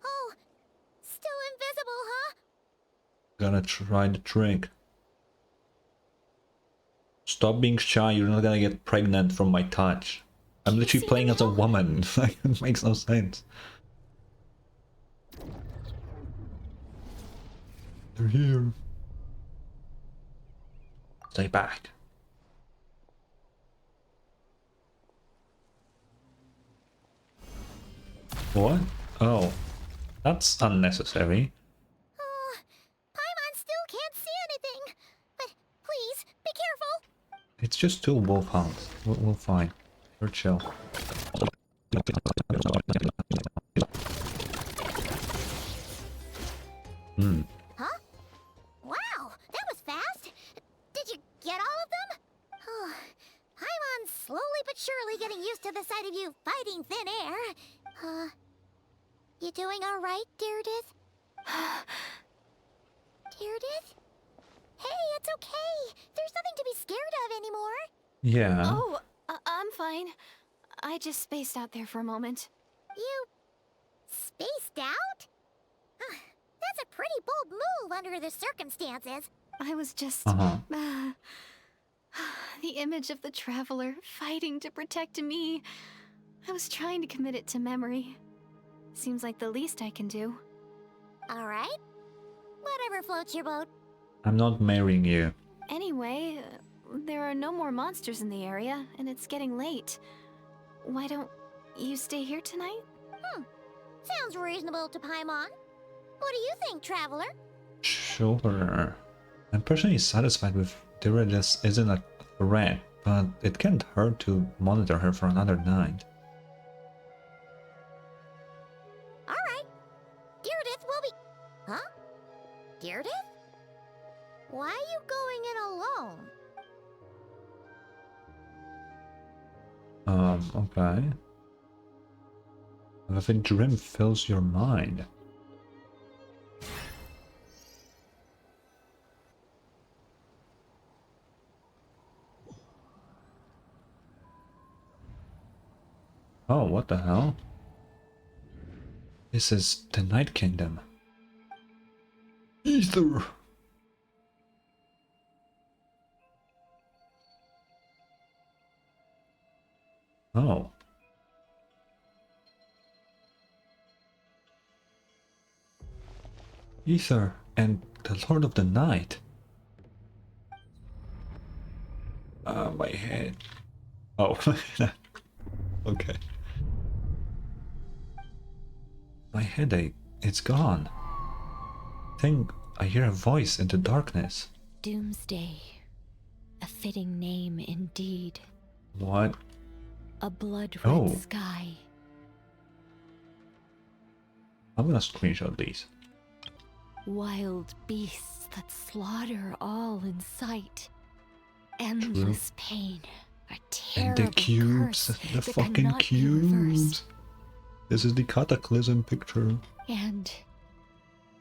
Oh, still invisible, huh? Gotta try the trick. Stop being shy, you're not gonna get pregnant from my touch. I'm literally see playing them as a now? woman. Like, it makes no sense. They're here. Stay back. What? Oh. That's unnecessary. Oh, Paimon still can't see anything. But please, be careful. It's just two wolfhounds. We'll fine. We're chill. Hmm. Huh? Wow, that was fast. Did you get all of them? Oh, Paimon's slowly but surely getting used to the sight of you fighting thin air. You doing all right, Deirdith? Deirdith? Hey, it's okay. There's nothing to be scared of anymore. Yeah. Oh, I'm fine. I just spaced out there for a moment. You spaced out? That's a pretty bold move under the circumstances. I was just... Uh-huh. the image of the Traveler fighting to protect me. I was trying to commit it to memory. Seems like the least I can do. All right. Whatever floats your boat. I'm not marrying you. Anyway, there are no more monsters in the area, and it's getting late. Why don't you stay here tonight? Sounds reasonable to Paimon. What do you think, Traveler? Sure. I'm personally satisfied with Deirdith isn't a threat, but it can't hurt to monitor her for another night. All right. Deirdith will be... Huh? Deirdith? Why are you going in alone? Okay. If a dream fills your mind. Oh, what the hell? This is the Night Kingdom. Ether! Oh. Ether and the Lord of the Night. My head. Oh. Okay. My headache, it's gone. Think I hear a voice in the darkness. Doomsday. A fitting name indeed. What? A blood-red Oh. sky. I'm gonna screenshot these. Wild beasts that slaughter all in sight. Endless pain. A And terrible the cubes, curse the that fucking cannot be cubes. reversed. This is the Cataclysm picture. And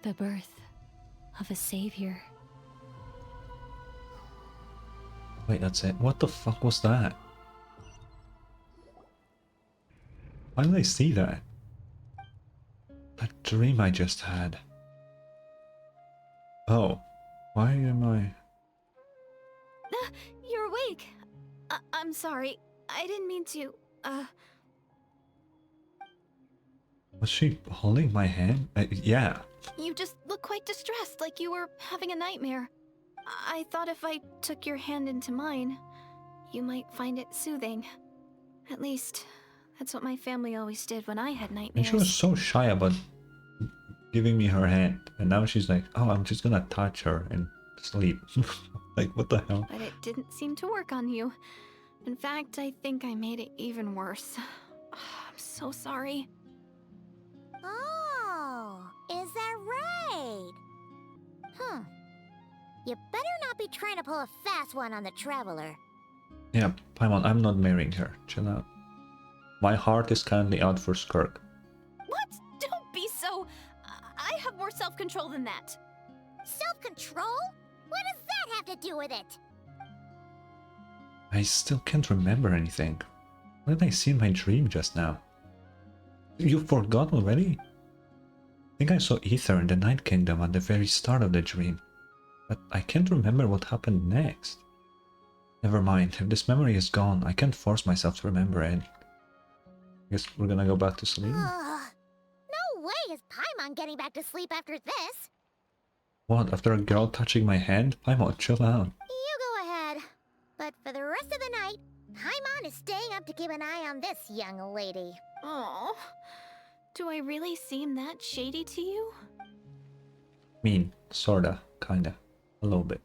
the birth of a savior. Wait, that's it. What the fuck was that? Why did I see that? That dream I just had. Oh, why am I... You're awake. I'm sorry. I didn't mean to, Was she holding my hand? Yeah. You just look quite distressed, like you were having a nightmare. I thought if I took your hand into mine, you might find it soothing. At least, that's what my family always did when I had And nightmares. she was so shy about giving me her hand. And now she's like, oh, I'm just gonna touch her and sleep. Like, what the hell? But it didn't seem to work on you. In fact, I think I made it even worse. I'm so sorry. Oh, is that right? You better not be trying to pull a fast one on the Traveler. Yeah, Paimon, I'm not marrying her. Chill out. My heart is currently out for Skirk. What? Don't be so... I have more self-control than that. Self-control? What does that have to do with it? I still can't remember anything. What did I see in my dream just now? You forgot already? I think I saw Ether in the Night Kingdom at the very start of the dream. But I can't remember what happened next. Never mind, if this memory is gone, I can't force myself to remember it. Guess we're gonna go back to sleep? No way is Paimon getting back to sleep after this. What, after a girl touching my hand? Paimon, chill out. You go ahead. But for the rest of the night, Paimon is staying up to keep an eye on this young lady. Oh, do I really seem that shady to you? Mean, sorta, kinda, a little bit.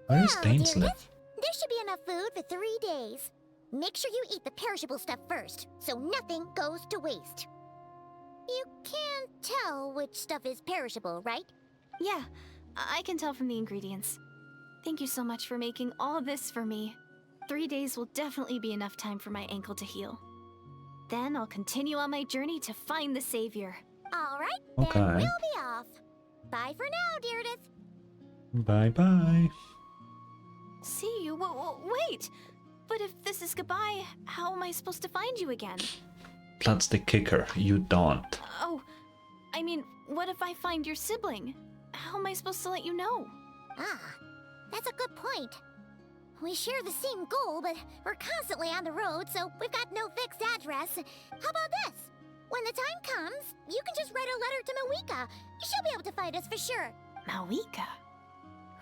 Where is Well, DAINSLEIF? Dearest, there should be enough food for 3 days. Make sure you eat the perishable stuff first, so nothing goes to waste. You can't tell which stuff is perishable, right? Yeah, I can tell from the ingredients. Thank you so much for making all this for me. 3 days will definitely be enough time for my ankle to heal. Then I'll continue on my journey to find the savior. All right, Okay. then we'll be off. Bye for now, Dearest. Bye-bye. See you? Wait! But if this is goodbye, how am I supposed to find you again? That's the kicker, you don't. Oh, I mean, what if I find your sibling? How am I supposed to let you know? Ah, that's a good point. We share the same goal, but we're constantly on the road, so we've got no fixed address. How about this? When the time comes, you can just write a letter to Mawika. She'll be able to find us for sure. Mawika?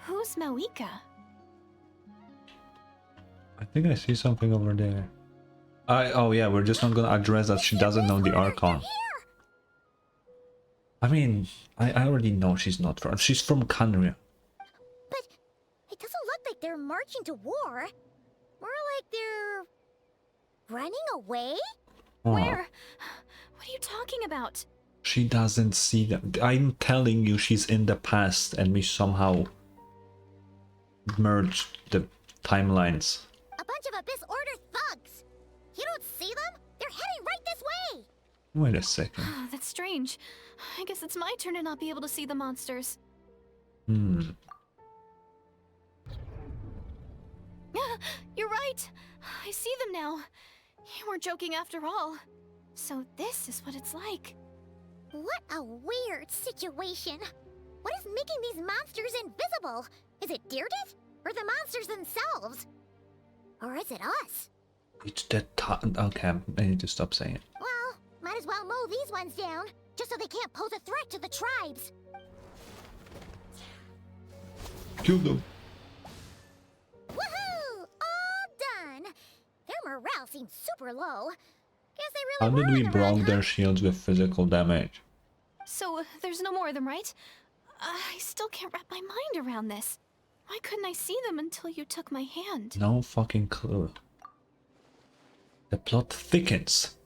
Who's Mawika? I think I see something over there. Oh yeah, we're just not gonna address that she doesn't know the Archon. I mean, I already know she's not from... She's from Canria. But it doesn't look like they're marching to war. More like they're... running away? Oh, Where? What are you talking about? she doesn't see them. I'm telling you, she's in the past and we somehow merged the timelines. A bunch of Abyss Order thugs. You don't see them? They're heading right this way. Wait a second. That's strange. I guess it's my turn to not be able to see the monsters. You're right. I see them now. You weren't joking after all. So this is what it's like. What a weird situation. What is making these monsters invisible? Is it Deirdre? Or the monsters themselves? Or is it us? It's the okay, I need to stop saying it. Well, might as well mow these ones down, just so they can't pose a threat to the tribes. Kill them. Woohoo! All done! Their morale seems super low. Guess they How really did were we on the run, block huh? their shields with physical damage? So there's no more of them, right? I still can't wrap my mind around this. Why couldn't I see them until you took my hand? No fucking clue. The plot thickens.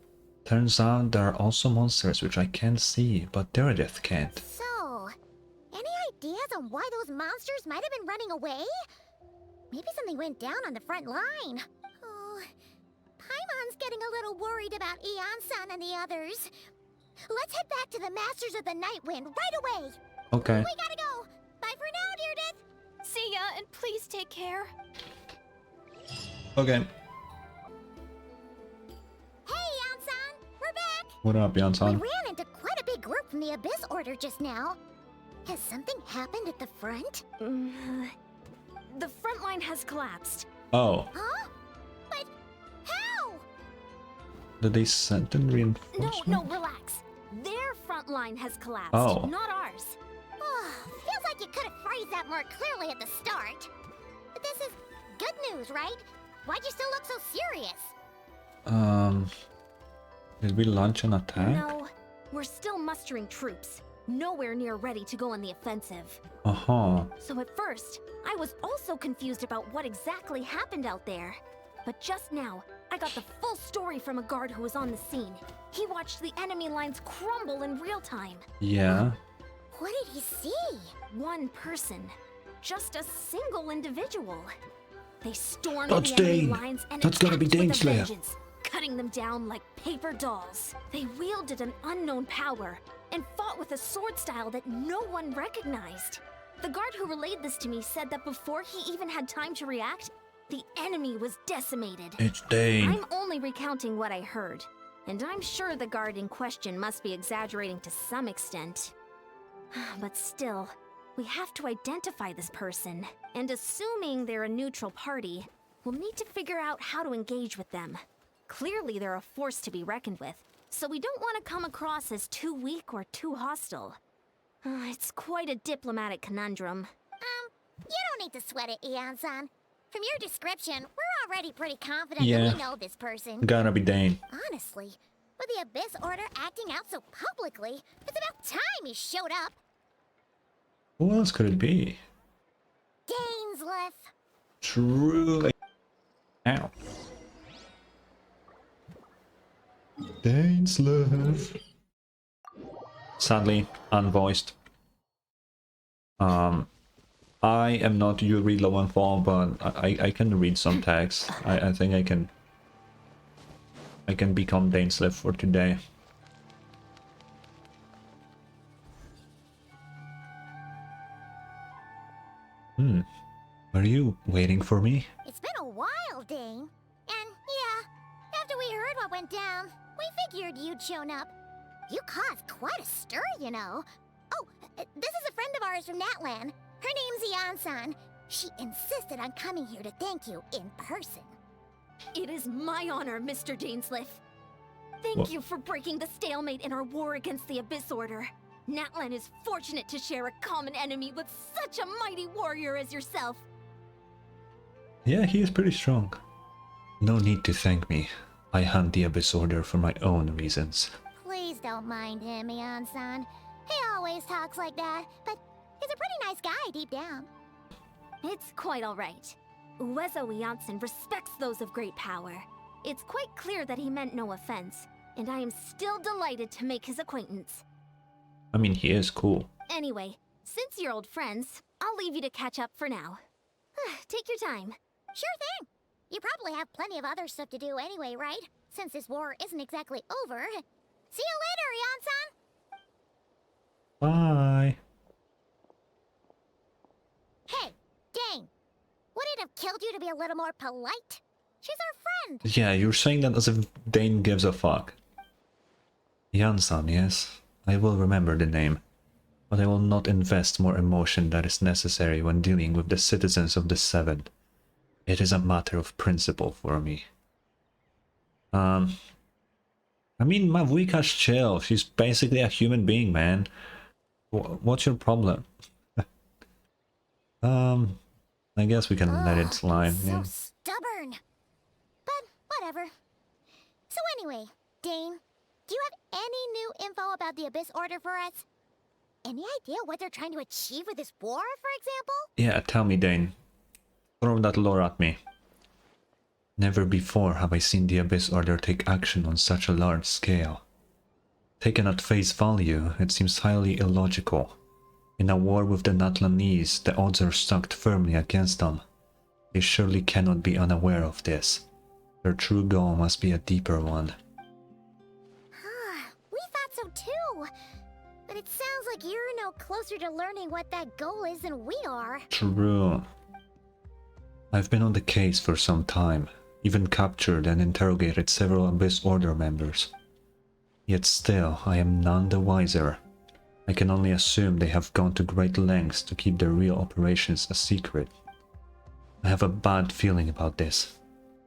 Turns out there are also monsters which I can't see, but Meredith can't. So, any ideas on why those monsters might have been running away? Maybe something went down on the front line. Oh, Paimon's getting a little worried about Eon-san and the others. Let's head back to the Masters of the Night Wind right away. Okay. We gotta go. Bye for now, Deirdre. See ya, and please take care. Okay. Hey, Eon-san, we're back. What up, We Yansan? ran into quite a big group from the Abyss Order just now. Has something happened at the front? The front line has collapsed. Oh, Huh? But how? did they send in reinforcements? No, relax. Their front line has collapsed, Oh. not ours. Feels like you could have phrased that more clearly at the start. But this is good news, right? Why'd you still look so serious? Did we launch an attack? No, we're still mustering troops. Nowhere near ready to go on the offensive. Uh-huh. So at first, I was also confused about what exactly happened out there. But just now, I got the full story from a guard who was on the scene. He watched the enemy lines crumble in real time. Yeah. What did he see? One person. Just a single individual. They stormed That's the enemy Dane. lines and That's gotta be attacked with a DAINSLEIF. vengeance, cutting them down like paper dolls. They wielded an unknown power and fought with a sword style that no one recognized. The guard who relayed this to me said that before he even had time to react, the enemy was decimated. It's Dane. I'm only recounting what I heard, and I'm sure the guard in question must be exaggerating to some extent. But still, we have to identify this person, and assuming they're a neutral party, we'll need to figure out how to engage with them. Clearly they're a force to be reckoned with, so we don't want to come across as too weak or too hostile. It's quite a diplomatic conundrum. You don't need to sweat it, Eon-san. From your description, we're already pretty confident Yeah. that we know this person. Gotta be Dane. Honestly, with the Abyss Order acting out so publicly, it's about time he showed up. Who else could it be? DAINSLEIF. True. Ow. DAINSLEIF. Sadly, unvoiced. I am not Yuri Lowenthal, but I can read some text. I think I can become DAINSLEIF for today. Are you waiting for me? It's been a while, Dane. And yeah, after we heard what went down, we figured you'd shown up. You caused quite a stir, you know. Oh, this is a friend of ours from Natlan. Her name's Eon-san. She insisted on coming here to thank you in person. It is my honor, Mr. DAINSLEIF. Thank What? you for breaking the stalemate in our war against the Abyss Order. Natlan is fortunate to share a common enemy with such a mighty warrior as yourself. Yeah, he is pretty strong. No need to thank me. I hunt the Abyss Order for my own reasons. Please don't mind him, Eon-san. He always talks like that, but he's a pretty nice guy deep down. It's quite all right. Uezo Janssen respects those of great power. It's quite clear that he meant no offense, and I am still delighted to make his acquaintance. I mean, he is cool. Anyway, since you're old friends, I'll leave you to catch up for now. Take your time. Sure thing. You probably have plenty of other stuff to do anyway, right? Since this war isn't exactly over. See you later, Eon-san! Bye. Hey, Dane! Would it have killed you to be a little more polite? She's our friend! Yeah, you're saying that as if Dane gives a fuck. Jansan, yes. I will remember the name. But I will not invest more emotion that is necessary when dealing with the citizens of the Seven. It is a matter of principle for me. I mean, Mavuika's chill. She's basically a human being, man. What's your problem? I guess we can let it slide. So Yeah. stubborn! But whatever. So anyway, Dane, do you have any new info about the Abyss Order for us? Any idea what they're trying to achieve with this war, for example? Yeah, tell me, Dane. Throw that lore at me. Never before have I seen the Abyss Order take action on such a large scale. Taken at face value, it seems highly illogical. In a war with the Natlanese, the odds are stacked firmly against them. They surely cannot be unaware of this. Their true goal must be a deeper one. We thought so too. But it sounds like you're no closer to learning what that goal is than we are. True. I've been on the case for some time, even captured and interrogated several Abyss Order members. Yet still, I am none the wiser. I can only assume they have gone to great lengths to keep their real operations a secret. I have a bad feeling about this.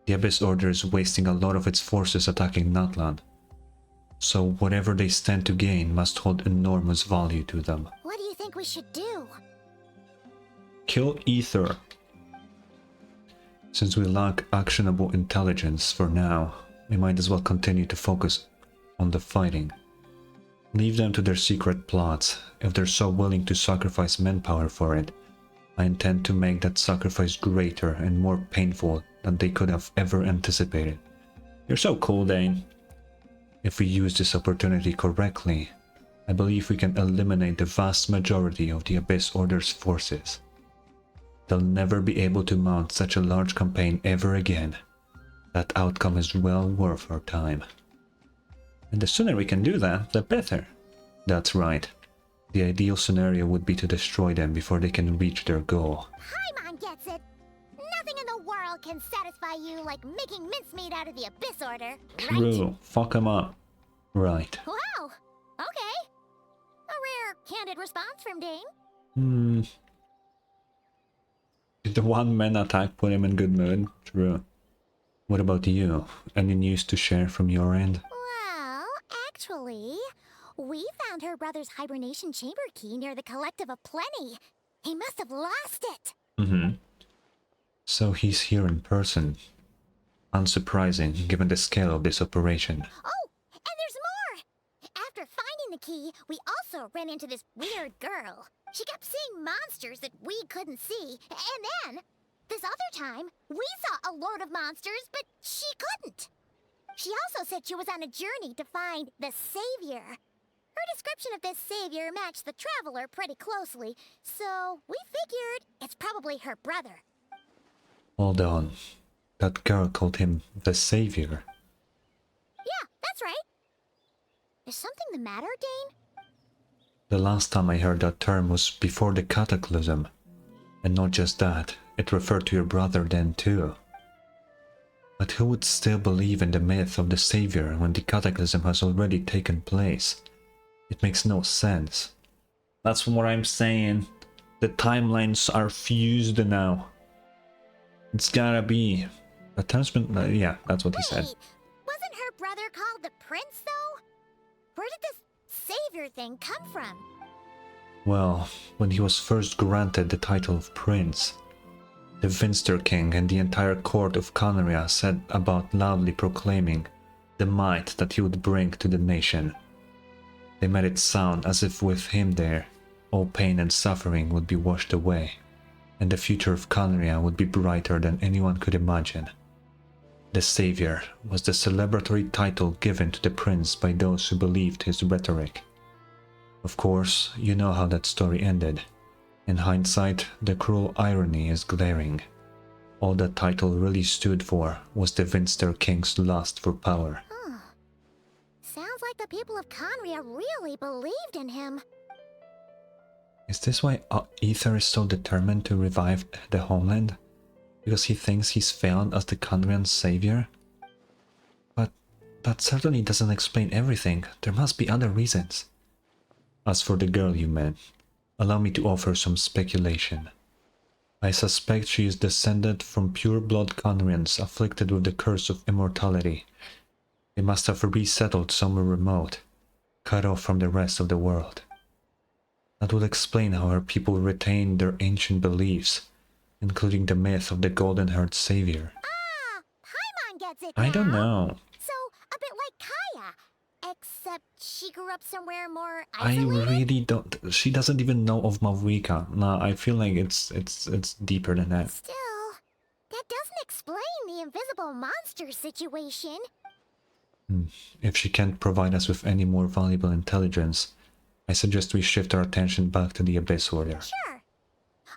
The Abyss Order is wasting a lot of its forces attacking Natlan. So whatever they stand to gain must hold enormous value to them. What do you think we should do? Kill Ether. Since we lack actionable intelligence for now, we might as well continue to focus on the fighting. Leave them to their secret plots. If they're so willing to sacrifice manpower for it, I intend to make that sacrifice greater and more painful than they could have ever anticipated. You're so cool, Dane. If we use this opportunity correctly, I believe we can eliminate the vast majority of the Abyss Order's forces. They'll never be able to mount such a large campaign ever again. That outcome is well worth our time. And the sooner we can do that, the better. That's right. The ideal scenario would be to destroy them before they can reach their goal. Paimon gets it. Nothing in the world can satisfy you like making mincemeat out of the Abyss Order, right? True. Fuck them up. Right. Wow. Okay. A rare, candid response from Dane. Did the one-man attack put him in good mood? True. What about you? Any news to share from your end? Well, actually, we found her brother's hibernation chamber key near the Collective of Plenty. He must have lost it. So he's here in person. Unsurprising, given the scale of this operation. Oh, and there's more! After finding the key, we also ran into this weird girl. She kept seeing monsters that we couldn't see. And then, this other time, we saw a load of monsters, but she couldn't. She also said she was on a journey to find the Savior. Her description of this Savior matched the Traveler pretty closely, so we figured it's probably her brother. Hold on. That girl called him the Savior. Yeah, that's right. Is something the matter, Dane? The last time I heard that term was before the Cataclysm. And not just that, it referred to your brother then too. But who would still believe in the myth of the Savior when the Cataclysm has already taken place? It makes no sense. That's what I'm saying. The timelines are fused now. It's gotta be. The time's been... yeah, that's what he said. Wasn't her brother called the Prince, though? Where did this Savior thing come from? Well, when he was first granted the title of Prince, the Vinster King and the entire court of Kanaria set about loudly proclaiming the might that he would bring to the nation. They made it sound as if with him there, all pain and suffering would be washed away, and the future of Kanaria would be brighter than anyone could imagine. The Savior was the celebratory title given to the prince by those who believed his rhetoric. Of course, you know how that story ended. In hindsight, the cruel irony is glaring. All that title really stood for was the Vinster King's lust for power. Sounds like the people of Kanaria really believed in him. Is this why Aether is so determined to revive the homeland? Because he thinks he's failed as the Kandrian savior? But that certainly doesn't explain everything. There must be other reasons. As for the girl you met, allow me to offer some speculation. I suspect she is descended from pure-blood Kandrians afflicted with the curse of immortality. They must have resettled somewhere remote, cut off from the rest of the world. That would explain how her people retained their ancient beliefs, including the myth of the golden-haired savior. Ah, Paimon gets it I don't now. know. So, a bit like Kaya, except she grew up somewhere more I isolated? really don't. She doesn't even know of Mavuika. No, I feel like it's deeper than that. Still, that doesn't explain the invisible monster situation. If she can't provide us with any more valuable intelligence, I suggest we shift our attention back to the Abyss Order. Sure.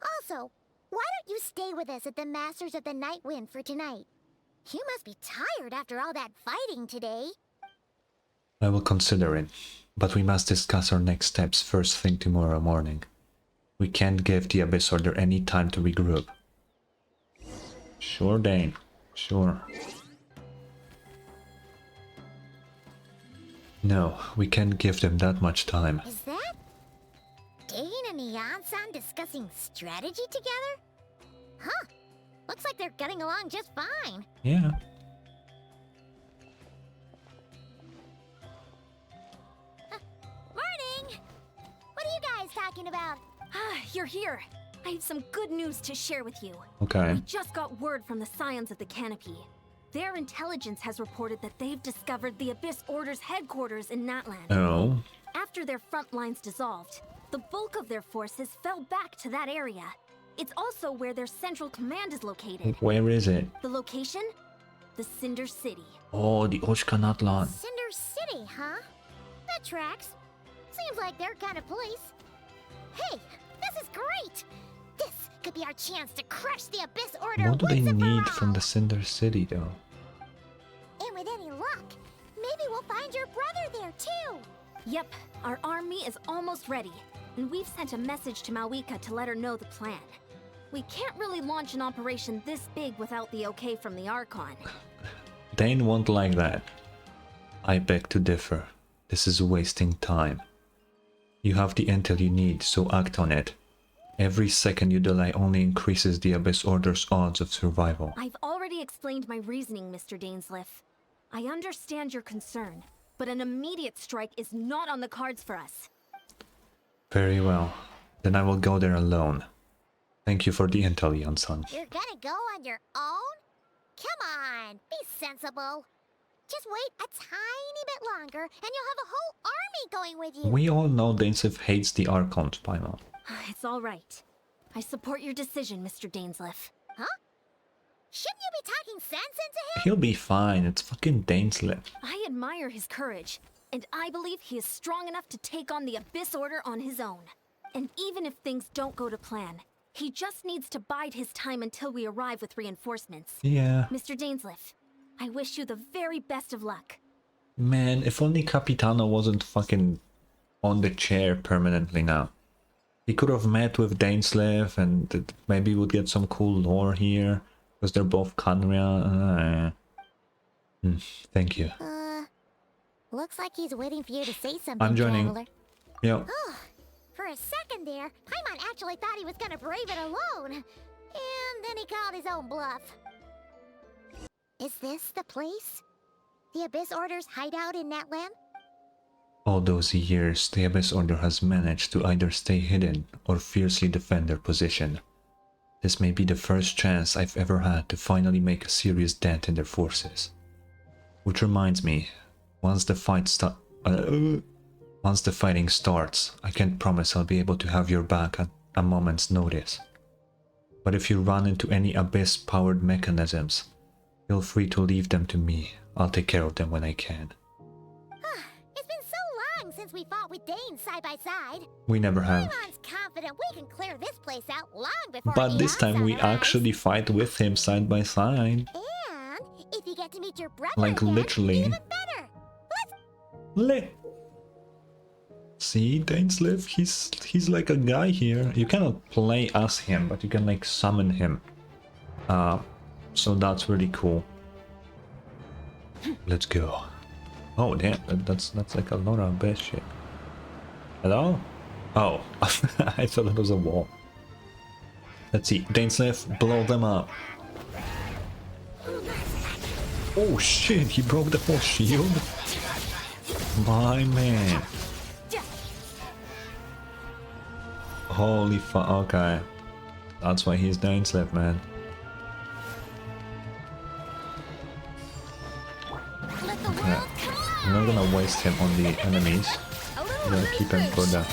Also, why don't you stay with us at the Masters of the Night Wind for tonight? You must be tired after all that fighting today. I will consider it, but we must discuss our next steps first thing tomorrow morning. We can't give the Abyss Order any time to regroup. Sure, Dane. Sure. No, we can't give them that much time. Is that Dane and Neon-san discussing strategy together? Huh. Looks like they're getting along just fine. Yeah. Morning! What are you guys talking about? Ah, you're here. I have some good news to share with you. Okay. We just got word from the Scions of the Canopy. Their intelligence has reported that they've discovered the Abyss Order's headquarters in Natland. Oh. After their front lines dissolved, the bulk of their forces fell back to that area. It's also where their central command is located. Where is it? The location? The Cinder City. Oh, the Oshkanatlan. Cinder City, huh? That tracks. Seems like their kind of place. Hey, this is great! This could be our chance to crush the Abyss Order What do they once and for need all. from the Cinder City, though? And with any luck, maybe we'll find your brother there too. Yep, our army is almost ready, and we've sent a message to Mawika to let her know the plan. We can't really launch an operation this big without the okay from the Archon. Dane won't like that. I beg to differ. This is wasting time. You have the intel you need, so act on it. Every second you delay only increases the Abyss Order's odds of survival. I've already explained my reasoning, Mr. DAINSLEIF. I understand your concern, but an immediate strike is not on the cards for us. Very well. Then I will go there alone. Thank you for the intel, Jan-san. You're gonna go on your own? Come on, be sensible. Just wait a tiny bit longer, and you'll have a whole army going with you. We all know DAINSLEIF hates the Archons, Paimon. It's all right. I support your decision, Mr. DAINSLEIF. Huh? Shouldn't you be talking sense into him? He'll be fine, it's fucking DAINSLEIF. I admire his courage, and I believe he is strong enough to take on the Abyss Order on his own. And even if things don't go to plan, he just needs to bide his time until we arrive with reinforcements. Yeah. Mr. DAINSLEIF, I wish you the very best of luck. Man, if only Capitano wasn't fucking on the chair permanently now. He could have met with DAINSLEIF and maybe would get some cool lore here. Because they're both Khaenri'ah. Thank you. Looks like he's waiting for you to say something, I'm joining. Traveler. Yep. Oh, for a second there, Paimon actually thought he was gonna brave it alone. And then he called his own bluff. Is this the place? The Abyss Order's hideout in Natlan? All those years, the Abyss Order has managed to either stay hidden or fiercely defend their position. This may be the first chance I've ever had to finally make a serious dent in their forces. Which reminds me, once the fighting starts, I can't promise I'll be able to have your back at a moment's notice. But if you run into any Abyss-powered mechanisms, feel free to leave them to me. I'll take care of them when I can. It's been so long since we fought with Dane side by side. We never have. Paimon's confident we can clear this place out long before But the this time we outside arrives. actually fight with him side by side. And if you get to meet your brother Like again, literally. even better. See, DAINSLEIF, he's like a guy here. You cannot play as him, but you can like summon him. So that's really cool. Let's go. Oh damn, that's like a lot of best shit. Hello? Oh, I thought it was a wall. Let's see, DAINSLEIF, blow them up. Oh shit, he broke the whole shield? My man. Holy fuck, okay. That's why he's DAINSLEIF, man. Let the world Yeah. come on. I'm not gonna waste him on the enemies. I'm gonna keep him for the...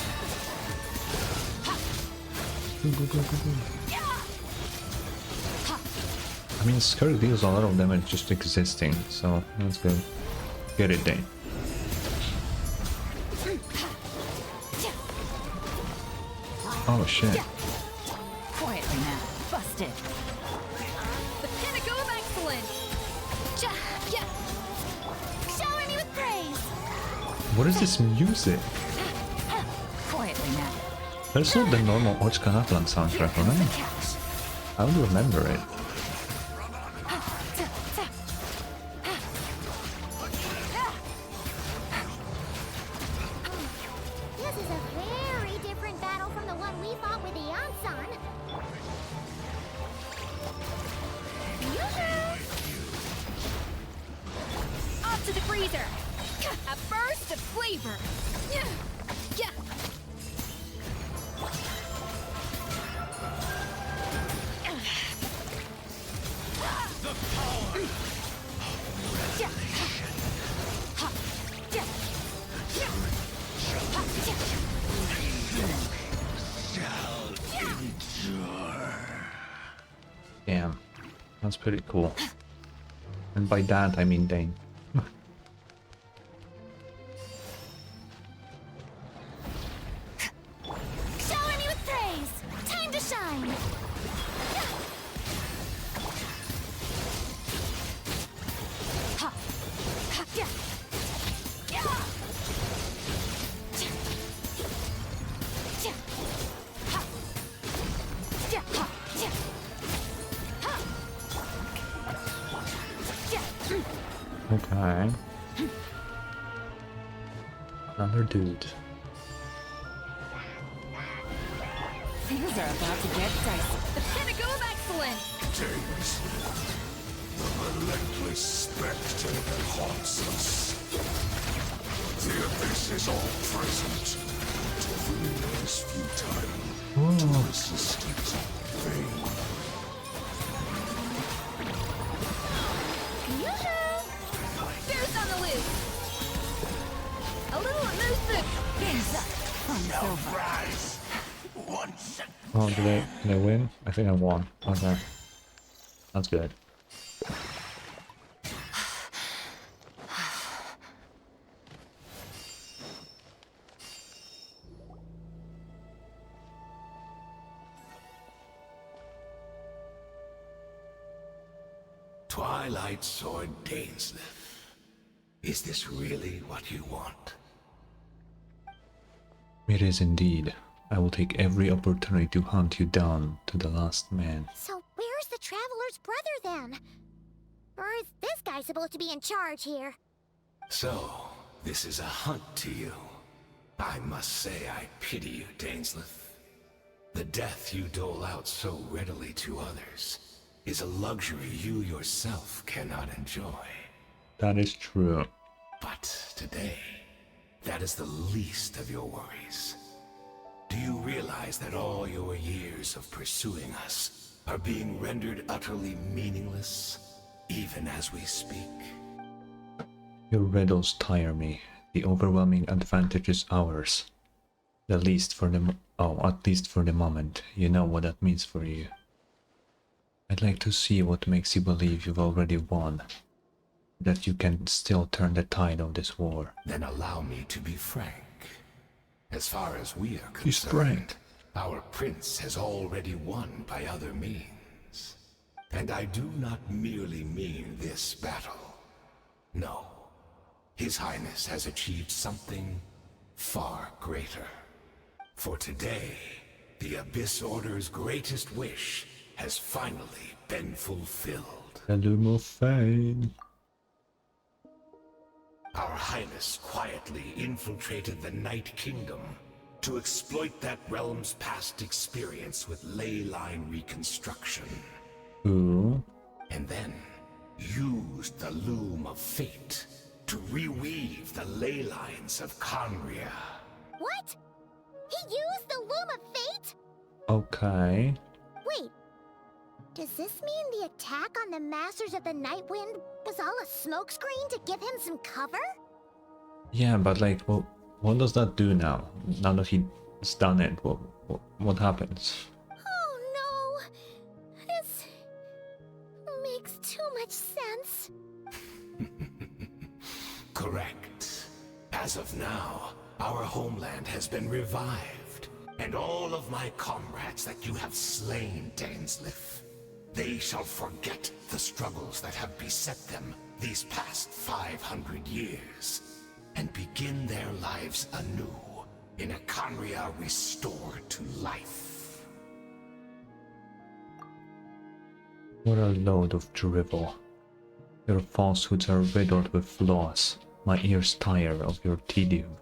I mean, Skirk deals a lot of damage just existing, so that's good. Get it, Dane. Oh shit. Quietly now. Busted. The pinnacle of excellence! Shower me with praise. What is this music? Quietly now. That's not the normal Ochkanatlan soundtrack, right? I don't remember it. This is a very different battle from the one we fought with the Yansan. Off to the freezer! A burst of flavor! Damn. That's pretty cool. And by that, I mean Dane. Okay. Another dude. Things are about to get dicey. The pinnacle of excellence! DAINSLEIF, the relentless spectre that haunts us. The abyss is all present. To flee is futile. To resist it, vain. Fierce on the loose! A little elusive! Hands up! Fun's over. Rise once again. Oh, did I win? I think I won. Okay. That's good. Twilight Sword DAINSLEIF. Is this really what you want? It is indeed. I will take every opportunity to hunt you down to the last man. So where's the Traveler's brother then? Or is this guy supposed to be in charge here? So, this is a hunt to you. I must say I pity you, DAINSLEIF. The death you dole out so readily to others is a luxury you yourself cannot enjoy. That is true. But today, that is the least of your worries. Do you realize that all your years of pursuing us are being rendered utterly meaningless, even as we speak? Your riddles tire me. The overwhelming advantage is ours. At least for the moment. You know what that means for you. I'd like to see what makes you believe you've already won. That you can still turn the tide of this war. Then allow me to be frank. As far as we are He's concerned, frank. our prince has already won by other means. And I do not merely mean this battle. No. His Highness has achieved something far greater. For today, the Abyss Order's greatest wish has finally been fulfilled. The Loom of Fate. Our Highness quietly infiltrated the Night Kingdom to exploit that realm's past experience with ley line reconstruction. Ooh. And then used the Loom of Fate to reweave the ley lines of Conria. What? He used the Loom of Fate? Okay. Wait. Does this mean the attack on the Masters of the Night Wind was all a smokescreen to give him some cover? Yeah, but like, well, what does that do now? Now that he's done it, what happens? Oh no! This makes too much sense. Correct. As of now, our homeland has been revived, and all of my comrades that you have slain, DAINSLEIF, they shall forget the struggles that have beset them these past 500 years, and begin their lives anew in a Conria restored to life. What a load of drivel. Your falsehoods are riddled with flaws. My ears tire of your tedium.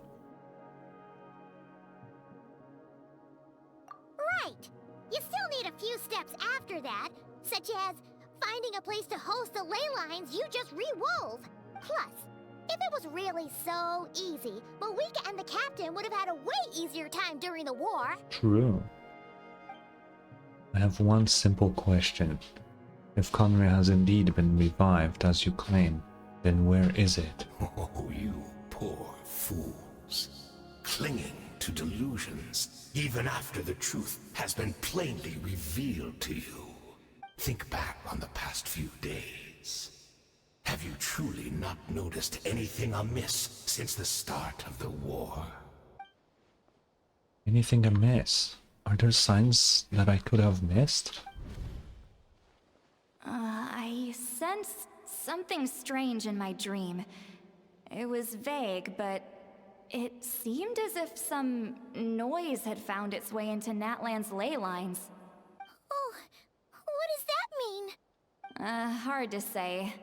Right! You still need a few steps after that, such as finding a place to host the ley lines you just re-wove. Plus, if it was really so easy, Moeka and the captain would have had a way easier time during the war. True. I have one simple question. If Conria has indeed been revived as you claim, then where is it? Oh, you poor fools. Clinging to delusions, even after the truth has been plainly revealed to you. Think back on the past few days. Have you truly not noticed anything amiss since the start of the war? Anything amiss? Are there signs that I could have missed? I sensed something strange in my dream. It was vague, but it seemed as if some noise had found its way into Natlan's ley lines. Oh, what does that mean? Hard to say.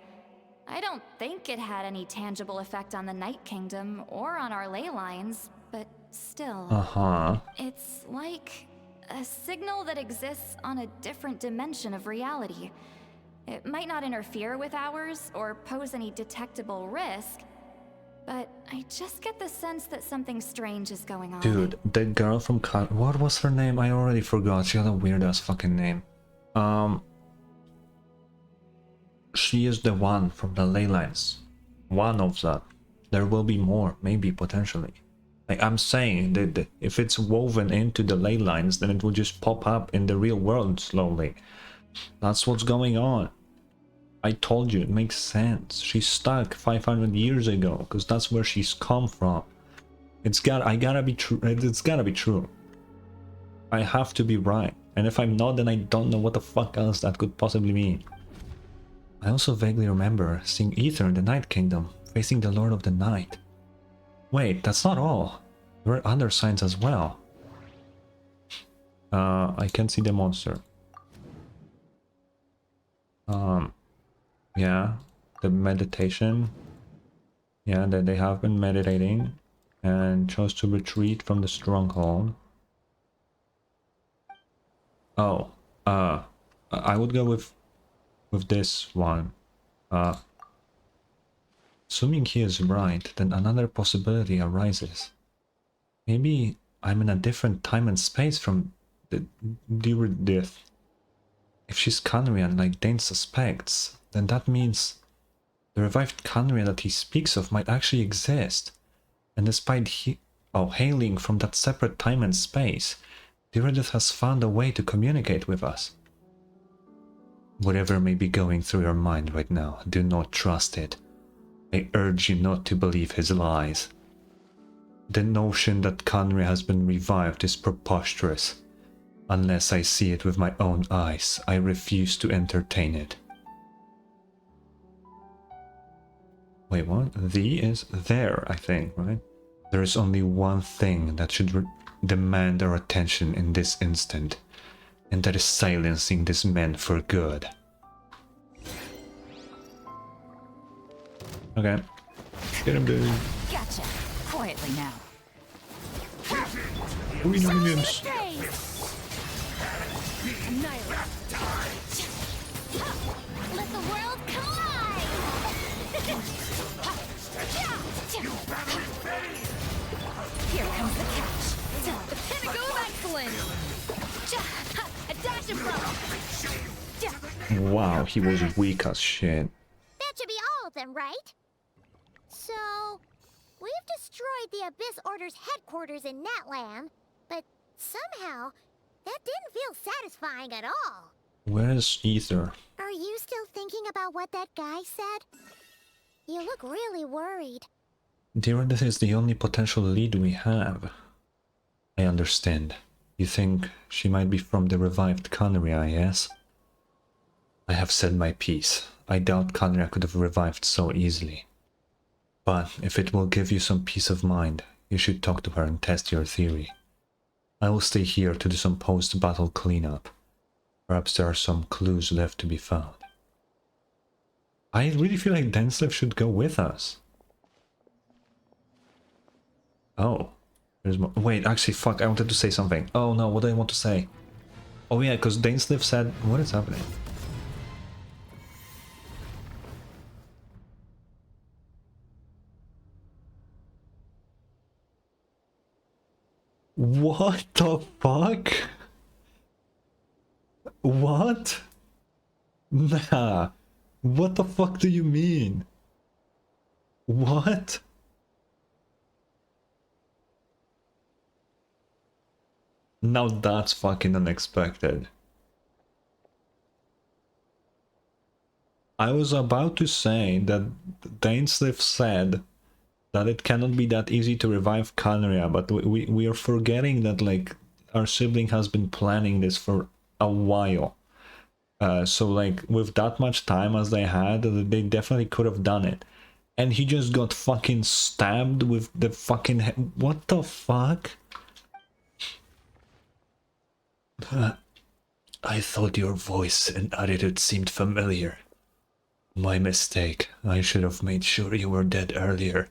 I don't think it had any tangible effect on the Night Kingdom or on our ley lines, but still. Uh-huh. It's like a signal that exists on a different dimension of reality. It might not interfere with ours or pose any detectable risk, but I just get the sense that something strange is going on. Dude, the girl from what was her name? I already forgot. She had a weird ass fucking name. She is the one from the ley lines. One of them. There will be more, maybe, potentially. Like, I'm saying that if it's woven into the ley lines, then it will just pop up in the real world slowly. That's what's going on. I told you, it makes sense. She's stuck 500 years ago, because that's where she's come from. It's gotta be true. It's gotta be true. I have to be right. And if I'm not, then I don't know what the fuck else that could possibly mean. I also vaguely remember seeing Ether in the Night Kingdom, facing the Lord of the Night. Wait, that's not all. There were other signs as well. I can't see the monster. Yeah, the meditation. Yeah, that they have been meditating and chose to retreat from the stronghold. Oh, I would go with this one. Assuming he is right, then another possibility arises. Maybe I'm in a different time and space from the Diridith. If she's Khaenri'ah like Dane suspects, then that means the revived Khaenri'ah that he speaks of might actually exist. And despite hailing from that separate time and space, Diridith has found a way to communicate with us. Whatever may be going through your mind right now, do not trust it. I urge you not to believe his lies. The notion that Khaenri'ah has been revived is preposterous. Unless I see it with my own eyes, I refuse to entertain it. Wait, what? The is there, I think, right? There is only one thing that should demand our attention in this instant, and that is silencing this man for good. Okay. Get him, dude. Gotcha. Quietly now. We know minions. Let the world collide! Here comes the catch. The pinnacle of excellence. A dash of blow. Wow, he was weak as shit. That should be all of them, right? So, we've destroyed the Abyss Order's headquarters in Natlan, but somehow, that didn't feel satisfying at all. Where is Ether? Are you still thinking about what that guy said? You look really worried. Diridith is the only potential lead we have. I understand. You think she might be from the revived Khaenri'ah, yes? I have said my piece. I doubt Khaenri'ah could have revived so easily. But if it will give you some peace of mind, you should talk to her and test your theory. I will stay here to do some post-battle cleanup. Perhaps there are some clues left to be found. I really feel like DAINSLEIF should go with us. Oh. There's more. Wait, actually, fuck, I wanted to say something. Oh no, what do I want to say? Oh yeah, because DAINSLEIF said... What is happening? What the fuck? What? Nah. What the fuck do you mean? What? Now that's fucking unexpected. I was about to say that DAINSLEIF said that it cannot be that easy to revive Khaenri'ah, but we are forgetting that, like, our sibling has been planning this for a while. So, like, with that much time as they had, they definitely could have done it. And he just got fucking stabbed with the fucking what the fuck? I thought your voice and attitude seemed familiar. My mistake. I should have made sure you were dead earlier.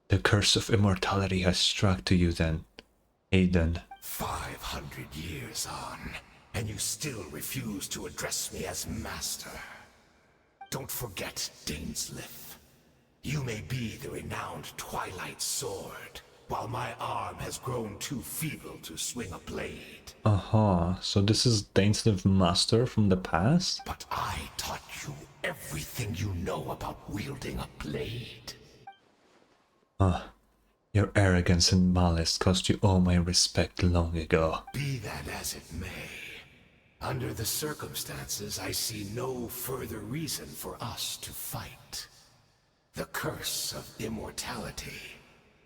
The curse of immortality has struck to you then, Aiden. 500 years on, and you still refuse to address me as master. Don't forget, DAINSLEIF. You may be the renowned Twilight Sword, while my arm has grown too feeble to swing a blade. So this is DAINSLEIF Master from the past? But I taught you everything you know about wielding a blade. Your arrogance and malice cost you all my respect long ago. Be that as it may, under the circumstances, I see no further reason for us to fight. The curse of immortality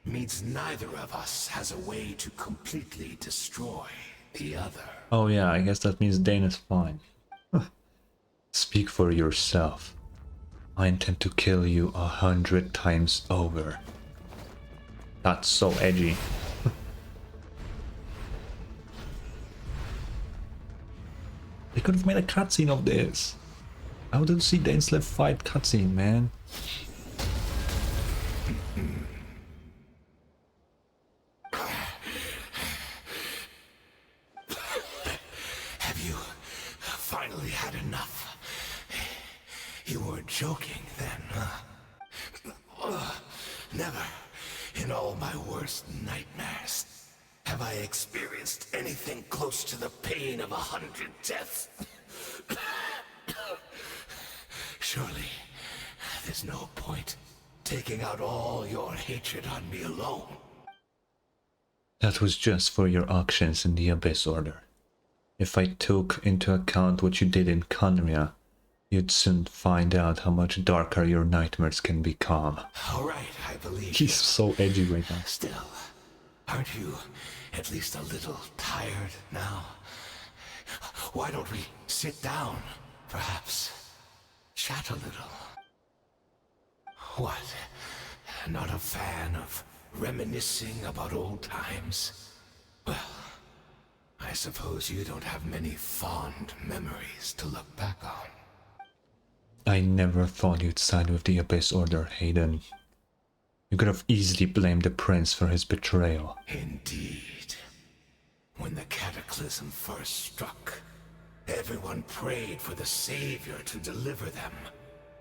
means neither of us has a way to completely destroy the other. Oh yeah, I guess that means Dane is fine. Speak for yourself. I intend to kill you 100 times over. That's so edgy. They could have made a cutscene of this. I wanted to see DAINSLEIF fight cutscene, man. Have you finally had enough? You were joking then, huh? Never in all my worst nightmares have I experienced anything close to the pain of 100 deaths. Surely, there's no point taking out all your hatred on me alone. That was just for your actions in the Abyss Order. If I took into account what you did in Khaenri'ah, you'd soon find out how much darker your nightmares can become. All right, I believe He's so edgy right now. Still, aren't you at least a little tired now? Why don't we sit down, perhaps? Chat a little. What? Not a fan of reminiscing about old times? Well, I suppose you don't have many fond memories to look back on. I never thought you'd side with the Abyss Order, Hayden. You could have easily blamed the prince for his betrayal. Indeed. When the cataclysm first struck, everyone prayed for the Savior to deliver them,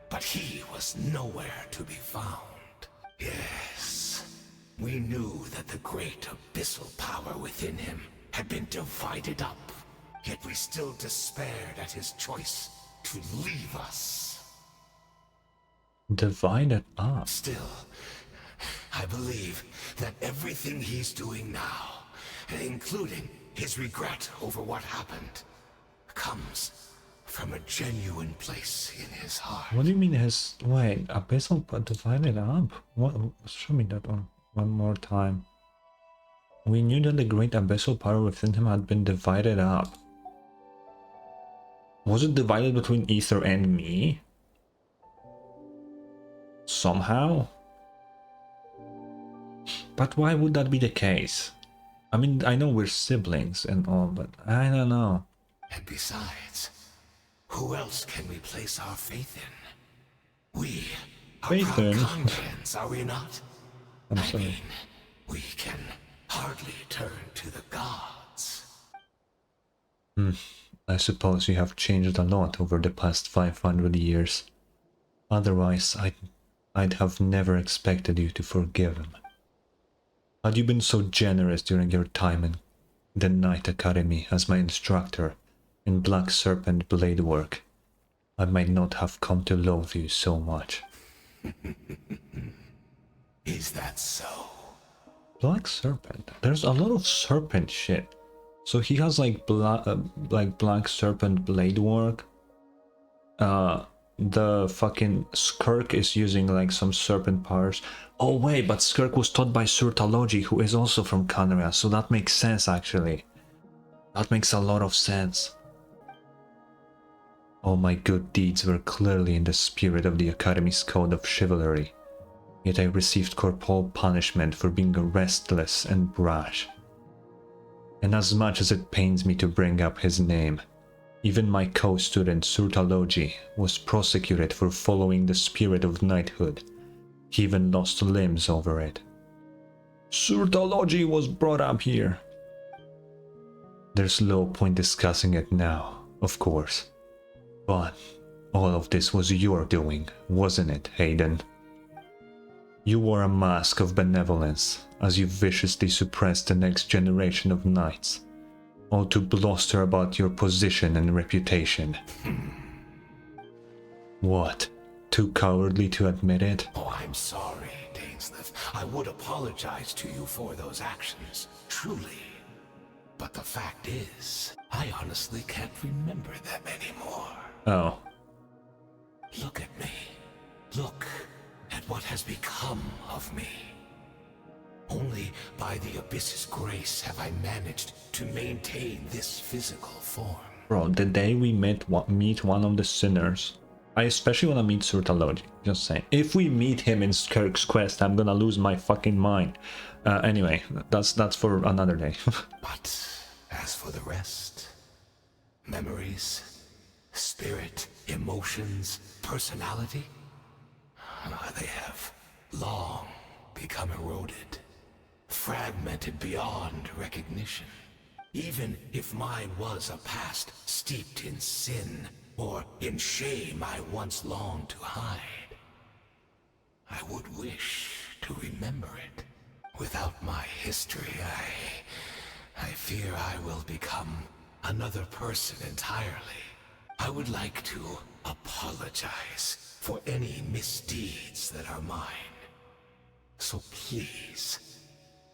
but he was nowhere to be found. Yes, we knew that the great abyssal power within him had been divided up, yet we still despaired at his choice to leave us. Divided up? Still, I believe that everything he's doing now, including his regret over what happened, comes from a genuine place in his heart. What do you mean his... Wait, Abyssal divided up? What? Show me that one more time. We knew that the great abyssal power within him had been divided up. Was it divided between Ether and me? Somehow? But why would that be the case? I mean, I know we're siblings and all, but I don't know. And besides, who else can we place our faith in? We are Faith proud in? Khanjans, are we not? I'm I sorry. mean, we can hardly turn to the gods. I suppose you have changed a lot over the past 500 years. Otherwise, I'd have never expected you to forgive him. Had you been so generous during your time in the Knight Academy as my instructor in Black Serpent blade work, I might not have come to love you so much. Is that so? Black Serpent? There's a lot of serpent shit. So he has like Black Serpent blade work. The fucking Skirk is using like some serpent powers. Oh wait, but Skirk was taught by Surtalogy, who is also from Khaenri'ah, so that makes sense actually. That makes a lot of sense. All my good deeds were clearly in the spirit of the Academy's code of chivalry, yet I received corporal punishment for being restless and brash. And as much as it pains me to bring up his name, Even my co-student Surtalogy was prosecuted for following the spirit of knighthood. He even lost limbs over it. Surtalogy was brought up here. There's no point discussing it now, of course. But all of this was your doing, wasn't it, Hayden? You wore a mask of benevolence as you viciously suppressed the next generation of knights, all to bluster about your position and reputation. What? Too cowardly to admit it? Oh, I'm sorry, DAINSLEIF. I would apologize to you for those actions, truly. But the fact is, I honestly can't remember them anymore. Oh. Look at me. Look at what has become of me. Only by the Abyss's grace have I managed to maintain this physical form. Bro, the day we meet one of the sinners, I especially want to meet Surtalogy, just saying. If we meet him in Kirk's Quest, I'm gonna lose my fucking mind. Anyway, that's for another day. But as for the rest, memories, spirit, emotions, personality, they have long become eroded, fragmented beyond recognition. Even if mine was a past steeped in sin or in shame I once longed to hide, I would wish to remember it. Without my history, I fear I will become another person entirely. I would like to apologize for any misdeeds that are mine. So please,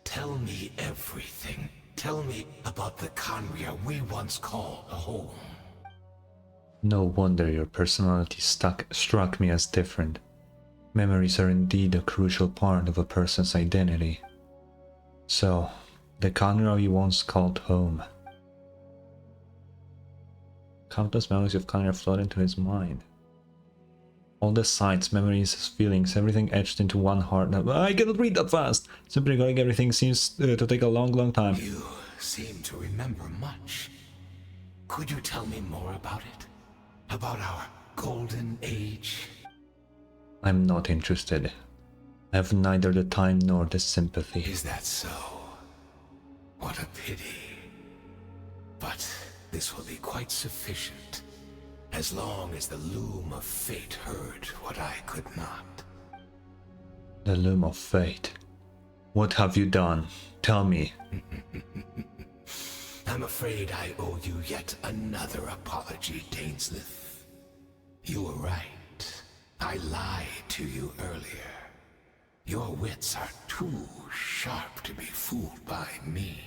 tell me everything. Tell me about the Khaenri'ah we once called a home. No wonder your personality struck me as different. Memories are indeed a crucial part of a person's identity. So, the Khaenri'ah you once called home. Countless memories of Khaenri'ah flood into his mind. All the sights, memories, feelings, everything etched into one heart. I cannot read that fast! Simply recalling everything seems to take a long time. You seem to remember much. Could you tell me more about it? About our golden age? I'm not interested. I have neither the time nor the sympathy. Is that so? What a pity. But this will be quite sufficient, as long as the Loom of Fate heard what I could not. The Loom of Fate? What have you done? Tell me. I'm afraid I owe you yet another apology, DAINSLEIF. You were right. I lied to you earlier. Your wits are too sharp to be fooled by me.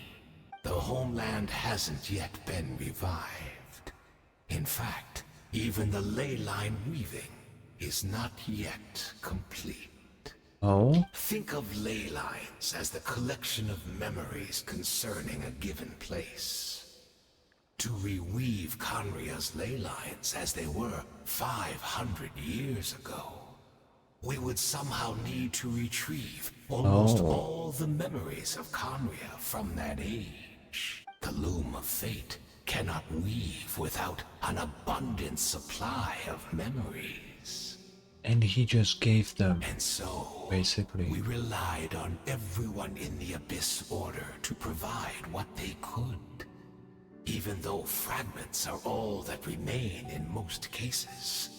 The homeland hasn't yet been revived. In fact, even the ley line weaving is not yet complete. Oh? Think of ley lines as the collection of memories concerning a given place. To reweave Khaenri'ah's ley lines as they were 500 years ago, we would somehow need to retrieve almost all the memories of Khaenri'ah from that age. The Loom of Fate cannot weave without an abundant supply of memories. And he just gave them. And so, basically, we relied on everyone in the Abyss Order to provide what they could. Even though fragments are all that remain in most cases,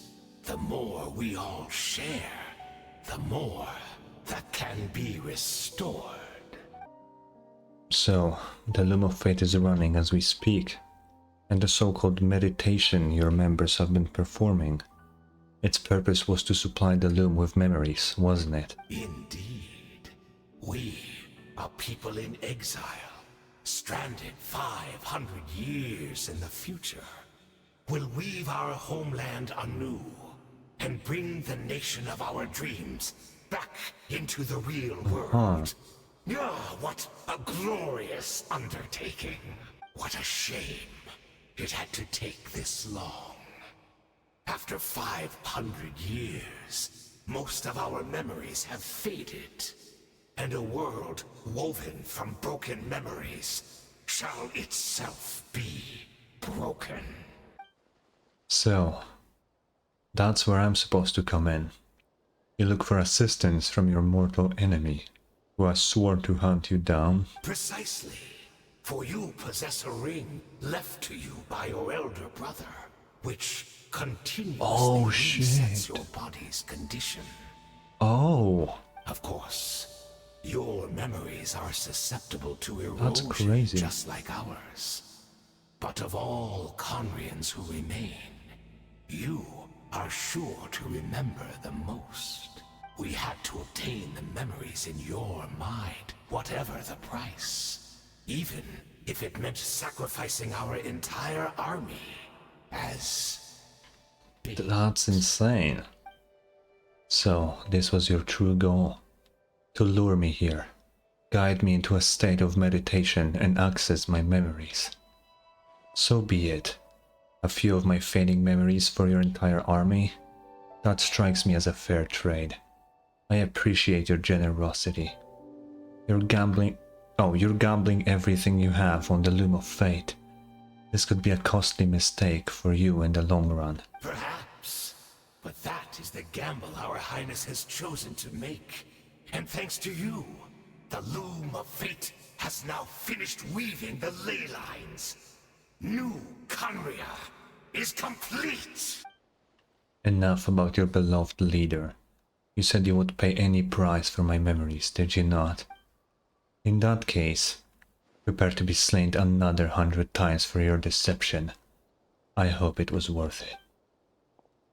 the more we all share, the more that can be restored. So, the Loom of Fate is running as we speak, and the so-called meditation your members have been performing. Its purpose was to supply the Loom with memories, wasn't it? Indeed. We, a people in exile, stranded 500 years in the future, will weave our homeland anew and bring the nation of our dreams back into the real world. Ah, what a glorious undertaking. What a shame it had to take this long. After 500 years, most of our memories have faded, and a world woven from broken memories shall itself be broken. So, that's where I'm supposed to come in. You look for assistance from your mortal enemy, who has sworn to hunt you down. Precisely. For you possess a ring left to you by your elder brother, which continuously resets your body's condition. Oh, Of course, your memories are susceptible to that's erosion, crazy. just like ours. But of all Conrians who remain, you are sure to remember the most. We had to obtain the memories in your mind, whatever the price. Even if it meant sacrificing our entire army as bait. That's insane. So, this was your true goal? To lure me here, guide me into a state of meditation and access my memories. So be it. A few of my fading memories for your entire army? That strikes me as a fair trade. I appreciate your generosity. You're gambling everything you have on the loom of fate. This could be a costly mistake for you in the long run. Perhaps, but that is the gamble our Highness has chosen to make. And thanks to you, the loom of fate has now finished weaving the ley lines. New Conria is complete! Enough about your beloved leader. You said you would pay any price for my memories, did you not? In that case, prepare to be slain another 100 times for your deception. I hope it was worth it.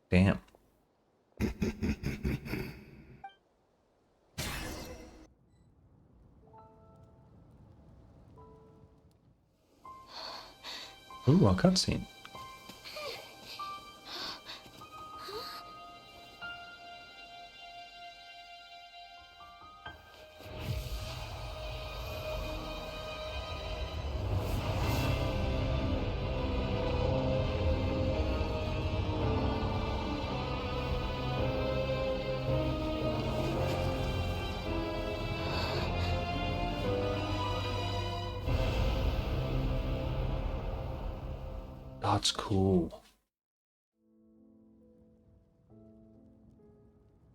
Damn. Ooh, a cutscene. That's cool.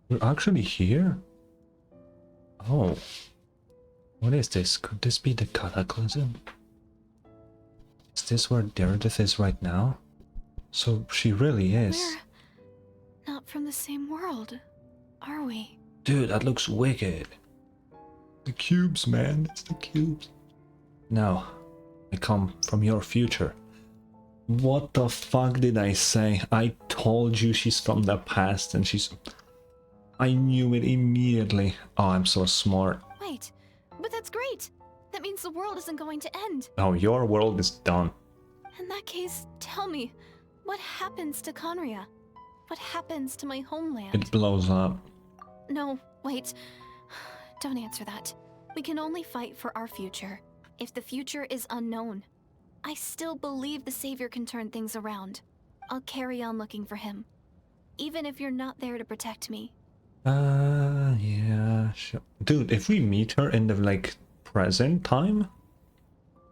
We're actually here? Oh. What is this? Could this be the Cataclysm? Is this where Meredith is right now? So she really is. We're not from the same world, are we? Dude, that looks wicked. The cubes, man. It's the cubes. No, I come from your future. What the fuck did I say? I told you she's from the past and she's... I knew it immediately. Oh, I'm so smart. Wait, but that's great. That means the world isn't going to end. Oh, your world is done. In that case, tell me, what happens to Conria? What happens to my homeland? It blows up. No, wait. Don't answer that. We can only fight for our future. If the future is unknown, I still believe the Savior can turn things around. I'll carry on looking for him. Even if you're not there to protect me. Yeah, sure. Dude, if we meet her in the, like, present time,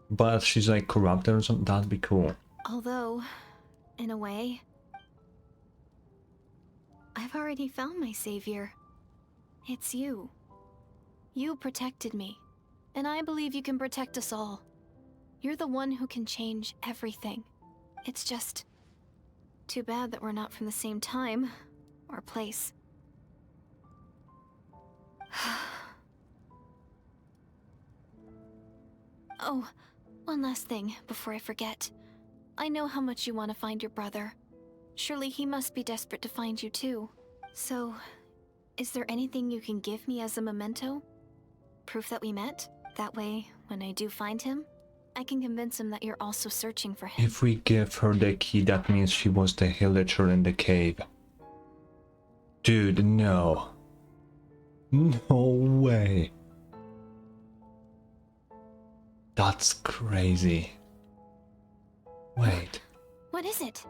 but she's, like, corrupted or something, that'd be cool. Although, in a way, I've already found my Savior. It's you. You protected me, and I believe you can protect us all. You're the one who can change everything. It's just too bad that we're not from the same time or place. Oh, one last thing before I forget. I know how much you want to find your brother. Surely he must be desperate to find you too. So, is there anything you can give me as a memento? Proof that we met? That way, when I do find him, I can convince him that you're also searching for him. If we give her the key, that means she was the villager in the cave. Dude, no. No way. That's crazy. Wait. What is it?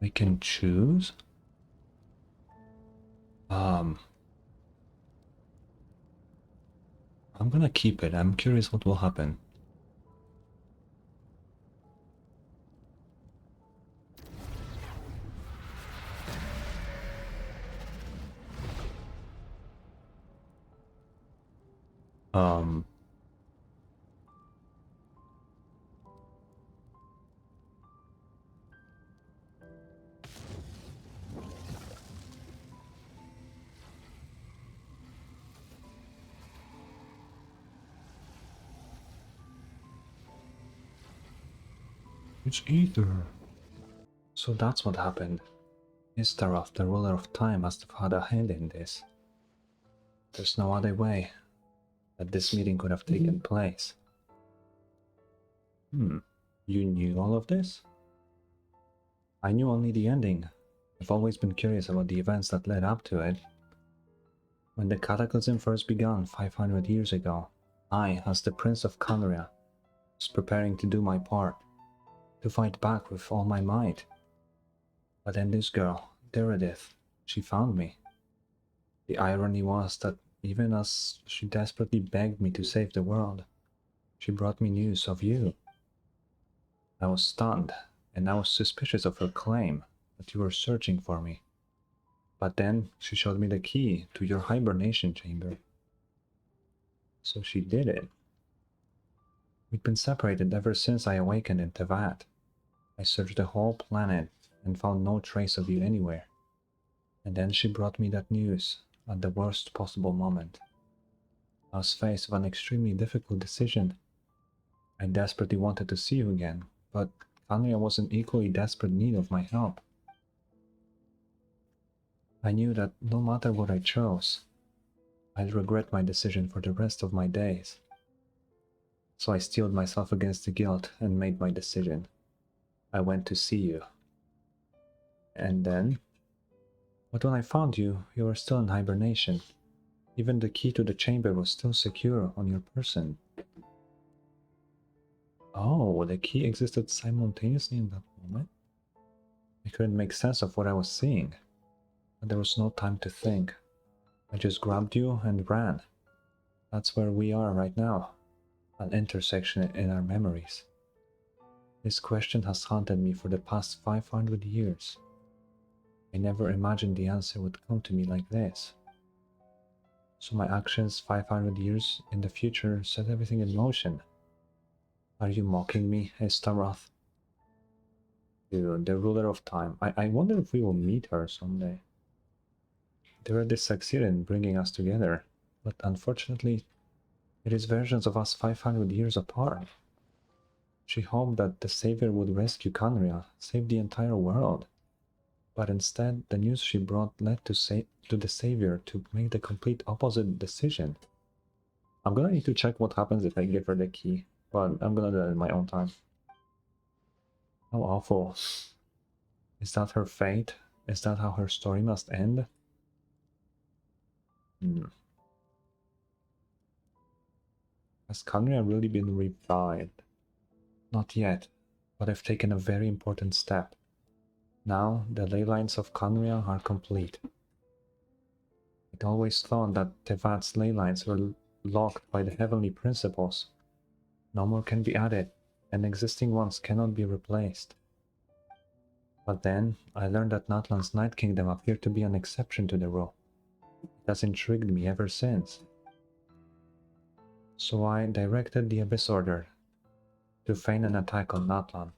I can choose? I'm gonna keep it. I'm curious what will happen. Um, it's either. So that's what happened. Istaroth, the ruler of time, must have had a hand in this. There's no other way that this meeting could have taken place. You knew all of this? I knew only the ending. I've always been curious about the events that led up to it. When the Cataclysm first began 500 years ago, I, as the Prince of Khaenri'ah, was preparing to do my part, to fight back with all my might. But then this girl, Deredith, she found me. The irony was that even as she desperately begged me to save the world, she brought me news of you. I was stunned, and I was suspicious of her claim that you were searching for me. But then she showed me the key to your hibernation chamber. So she did it. We'd been separated ever since I awakened in Tevat. I searched the whole planet and found no trace of you anywhere. And then she brought me that news at the worst possible moment. I was faced with an extremely difficult decision. I desperately wanted to see you again, but Khaenri'ah was in equally desperate need of my help. I knew that no matter what I chose, I'd regret my decision for the rest of my days. So I steeled myself against the guilt and made my decision. I went to see you. And then? But when I found you, you were still in hibernation. Even the key to the chamber was still secure on your person. Oh, the key existed simultaneously in that moment? I couldn't make sense of what I was seeing. But there was no time to think. I just grabbed you and ran. That's where we are right now. An intersection in our memories. This question has haunted me for the past 500 years. I never imagined the answer would come to me like this. So my actions 500 years in the future set everything in motion. Are you mocking me, Istaroth? You, the ruler of time. I wonder if we will meet her someday. Deredith succeeded in bringing us together, but unfortunately, it is versions of us 500 years apart. She hoped that the Savior would rescue Khaenri'ah, save the entire world. But instead, the news she brought led to the Savior to make the complete opposite decision. I'm gonna need to check what happens if I give her the key, but I'm gonna do that in my own time. How awful. Is that her fate? Is that how her story must end? Has Khaenri'ah really been revived? Not yet, but I've taken a very important step. Now, the ley lines of Khaenri'ah are complete. I'd always thought that Tevat's ley lines were locked by the heavenly principles. No more can be added, and existing ones cannot be replaced. But then, I learned that Natlan's Night Kingdom appeared to be an exception to the rule. It has intrigued me ever since. So I directed the Abyss Order to feign an attack on Natlan,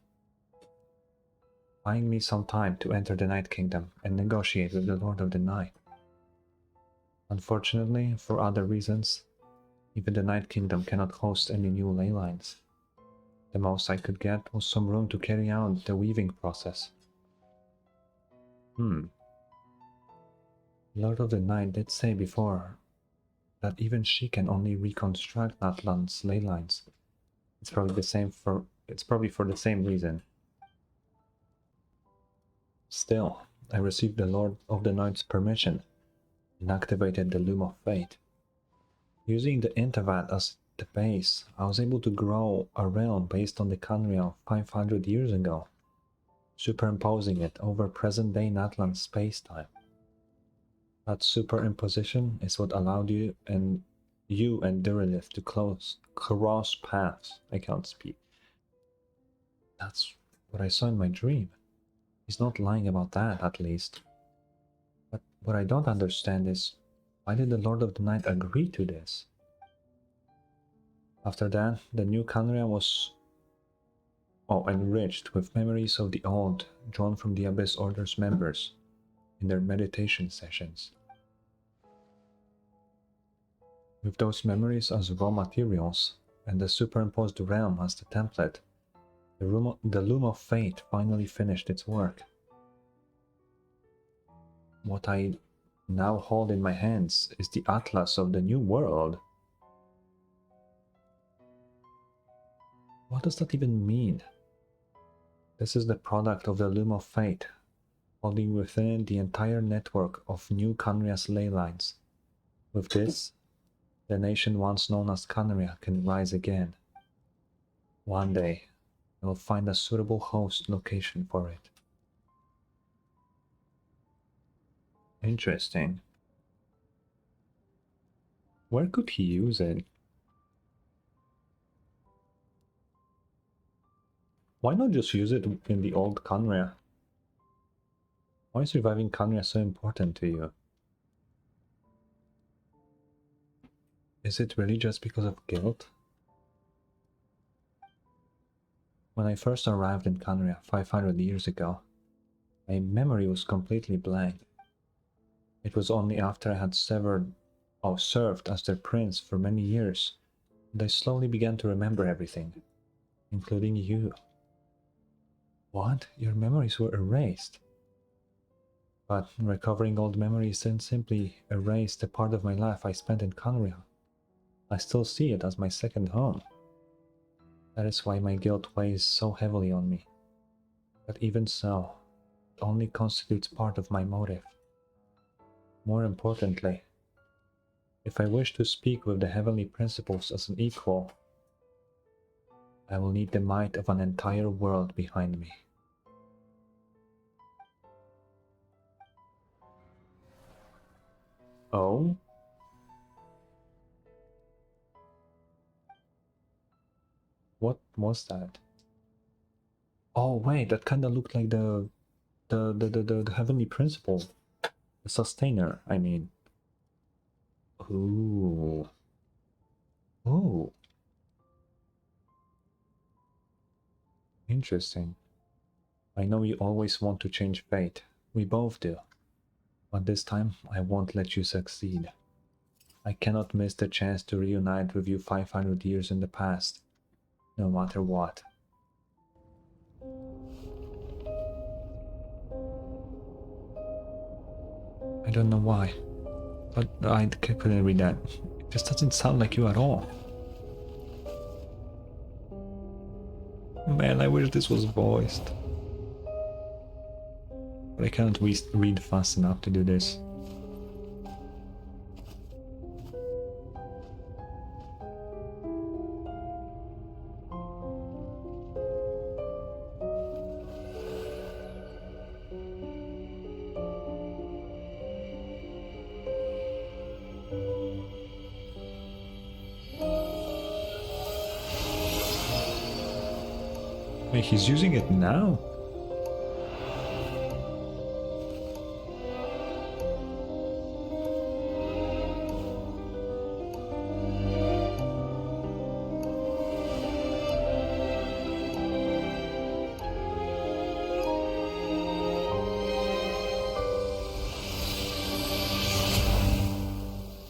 buying me some time to enter the Night Kingdom and negotiate with the Lord of the Night. Unfortunately, for other reasons, even the Night Kingdom cannot host any new ley lines. The most I could get was some room to carry out the weaving process. Lord of the Night did say before that even she can only reconstruct Natlan's ley lines. It's probably for the same reason. Still, I received the Lord of the Night's permission and activated the Loom of Fate. Using the Intevat as the base, I was able to grow a realm based on the Khaenri'ah 500 years ago. superimposing it over present-day Natlan space-time. That superimposition is what allowed you and Derelith to cross paths. I can't speak. That's what I saw in my dream. He's not lying about that, at least. But what I don't understand is, why did the Lord of the Night agree to this? After that, the new Khaenri'ah was enriched with memories of the old, drawn from the Abyss Order's members in their meditation sessions. With those memories as raw materials, and the superimposed realm as the template, the Loom of Fate finally finished its work. What I now hold in my hands is the Atlas of the New World. What does that even mean? This is the product of the Loom of Fate, holding within it the entire network of New Khaenri'ah's ley lines. With this, the nation once known as Khaenri'ah can rise again. One day, I will find a suitable host location for it. Interesting. Where could he use it? Why not just use it in the old Khaenri'ah? Why is reviving Khaenri'ah so important to you? Is it really just because of guilt? When I first arrived in Khaenri'ah 500 years ago, my memory was completely blank. It was only after I had served as their prince for many years that I slowly began to remember everything, including you. What? Your memories were erased? But recovering old memories didn't simply erase the part of my life I spent in Khaenri'ah. I still see it as my second home. That is why my guilt weighs so heavily on me. But even so, it only constitutes part of my motive. More importantly, if I wish to speak with the heavenly principles as an equal, I will need the might of an entire world behind me. Oh? What was that? Oh wait, that kinda looked like the heavenly principle. The sustainer, I mean. Ooh. Ooh. Interesting. I know you always want to change fate. We both do. But this time, I won't let you succeed. I cannot miss the chance to reunite with you 500 years in the past, no matter what. I don't know why, but I couldn't read that. It just doesn't sound like you at all. Man, I wish this was voiced. But I can't read fast enough to do this. Wait, he's using it now?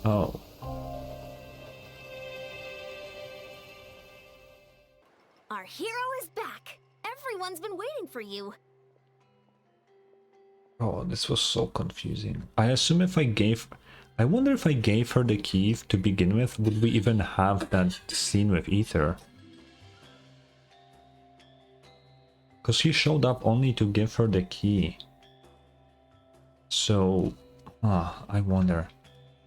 Oh. Our hero is back! Everyone's been waiting for you! Oh, this was so confusing. I assume if I wonder if I gave her the key to begin with, would we even have that scene with Ether? Because she showed up only to give her the key. So, I wonder.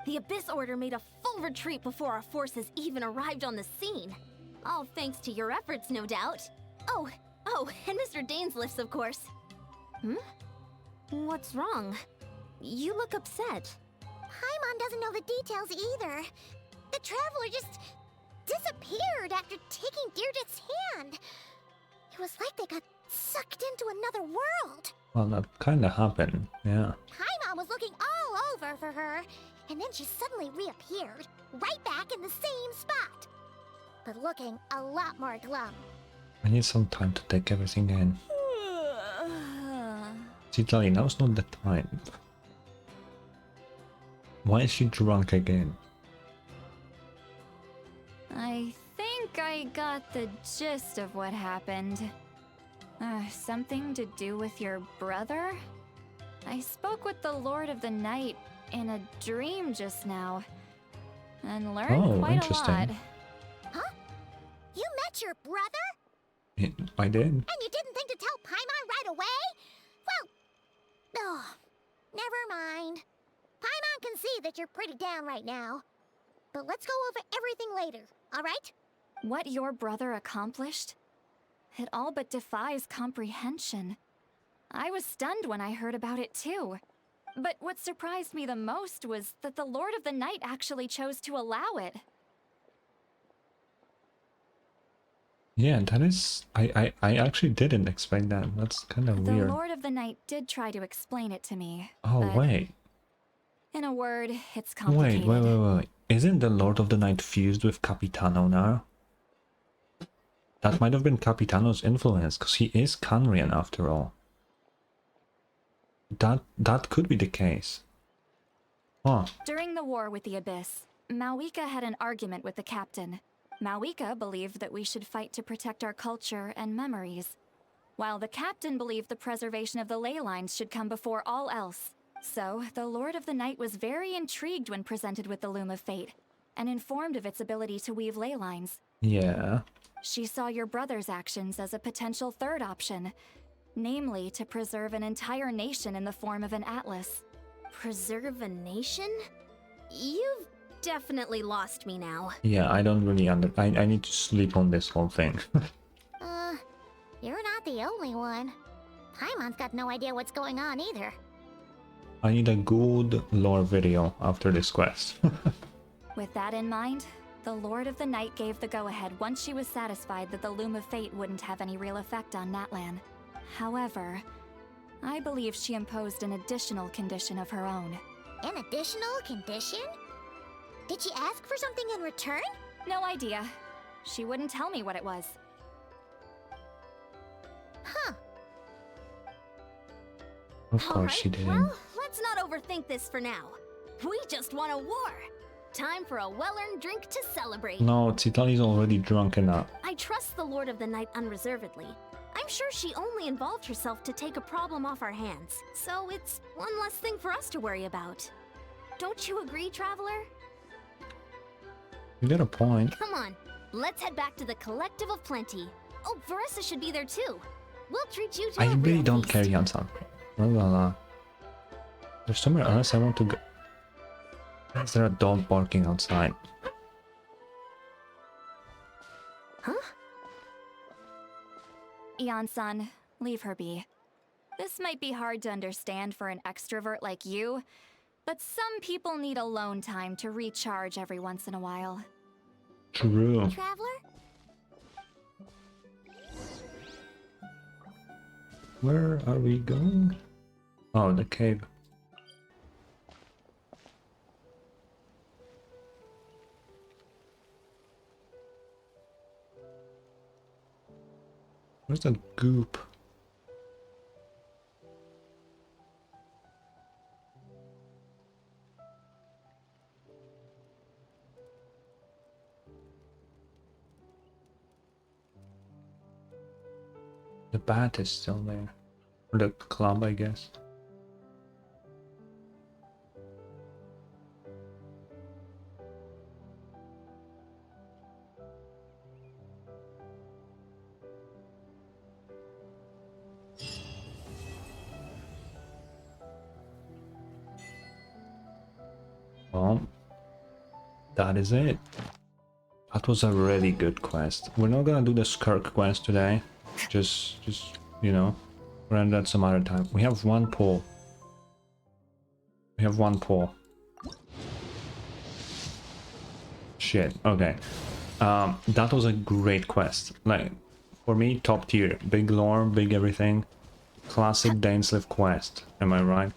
The Abyss Order made a full retreat before our forces even arrived on the scene. All thanks to your efforts, no doubt. Oh, and Mr. DAINSLEIF's, of course. What's wrong? You look upset. Paimon doesn't know the details either. The traveler just disappeared after taking Deirdre's hand. It was like they got sucked into another world. Well, that kind of happened, yeah. Paimon was looking all over for her, and then she suddenly reappeared, right back in the same spot. But looking a lot more glum. I need some time to take everything in. Citali, now's not the time. Why is she drunk again? I think I got the gist of what happened. Something to do with your brother? I spoke with the Lord of the Night in a dream just now, and learned quite interesting. a lot. Huh? You met your brother? I did. And you didn't think to tell Paimon right away? Well, oh, never mind. Paimon can see that you're pretty down right now. But let's go over everything later, alright? What your brother accomplished? It all but defies comprehension. I was stunned when I heard about it too. But what surprised me the most was that the Lord of the Night actually chose to allow it. Yeah, that is... I actually didn't expect that. That's kind of The weird. Lord of the Night did try to explain it to me. Oh, but wait. in a word, it's complicated. Wait. Isn't the Lord of the Night fused with Capitano now? That might have been Capitano's influence, because he is Canrian after all. That could be the case. Huh. During the war with the Abyss, Mawika had an argument with the captain. Mawika believed that we should fight to protect our culture and memories, while the captain believed the preservation of the ley lines should come before all else. So, the Lord of the Night was very intrigued when presented with the Loom of Fate, and informed of its ability to weave ley lines. Yeah. She saw your brother's actions as a potential third option, namely to preserve an entire nation in the form of an atlas. Preserve a nation? You've definitely lost me now. Yeah, I don't really I need to sleep on this whole thing. You're not the only one. Paimon's got no idea what's going on either. I need a good lore video after this quest. With that in mind, the Lord of the Night gave the go-ahead once she was satisfied that the Loom of Fate wouldn't have any real effect on Natlan. However, I believe she imposed an additional condition of her own. An additional condition? Did she ask for something in return? No idea. She wouldn't tell me what it was. Huh. Of course she didn't. Well, let's not overthink this for now. We just won a war. Time for a well-earned drink to celebrate. No, Citali's already drunk enough. I trust the Lord of the Night unreservedly. I'm sure she only involved herself to take a problem off our hands, so it's one less thing for us to worry about. Don't you agree, Traveler? You got a point. Come on, let's head back to the Collective of Plenty. Oh, Verissa should be there too. We'll treat you to I a really real don't feast. care, Jansan. There's somewhere else I want to go. Is there a dog barking outside? Huh? Ian-san, leave her be. This might be hard to understand for an extrovert like you, but some people need alone time to recharge every once in a while. True. Traveler? Where are we going? Oh, the cave. Where's that goop? The bat is still there. Or the club, I guess. Well, that is it. That was a really good quest. We're not gonna do the Skirk quest today. Just, you know, We'll end that some other time. We have one pull. We have one pull. Shit, okay. That was a great quest. Like, for me, top tier. Big lore, big everything. Classic DAINSLEIF quest. Am I right?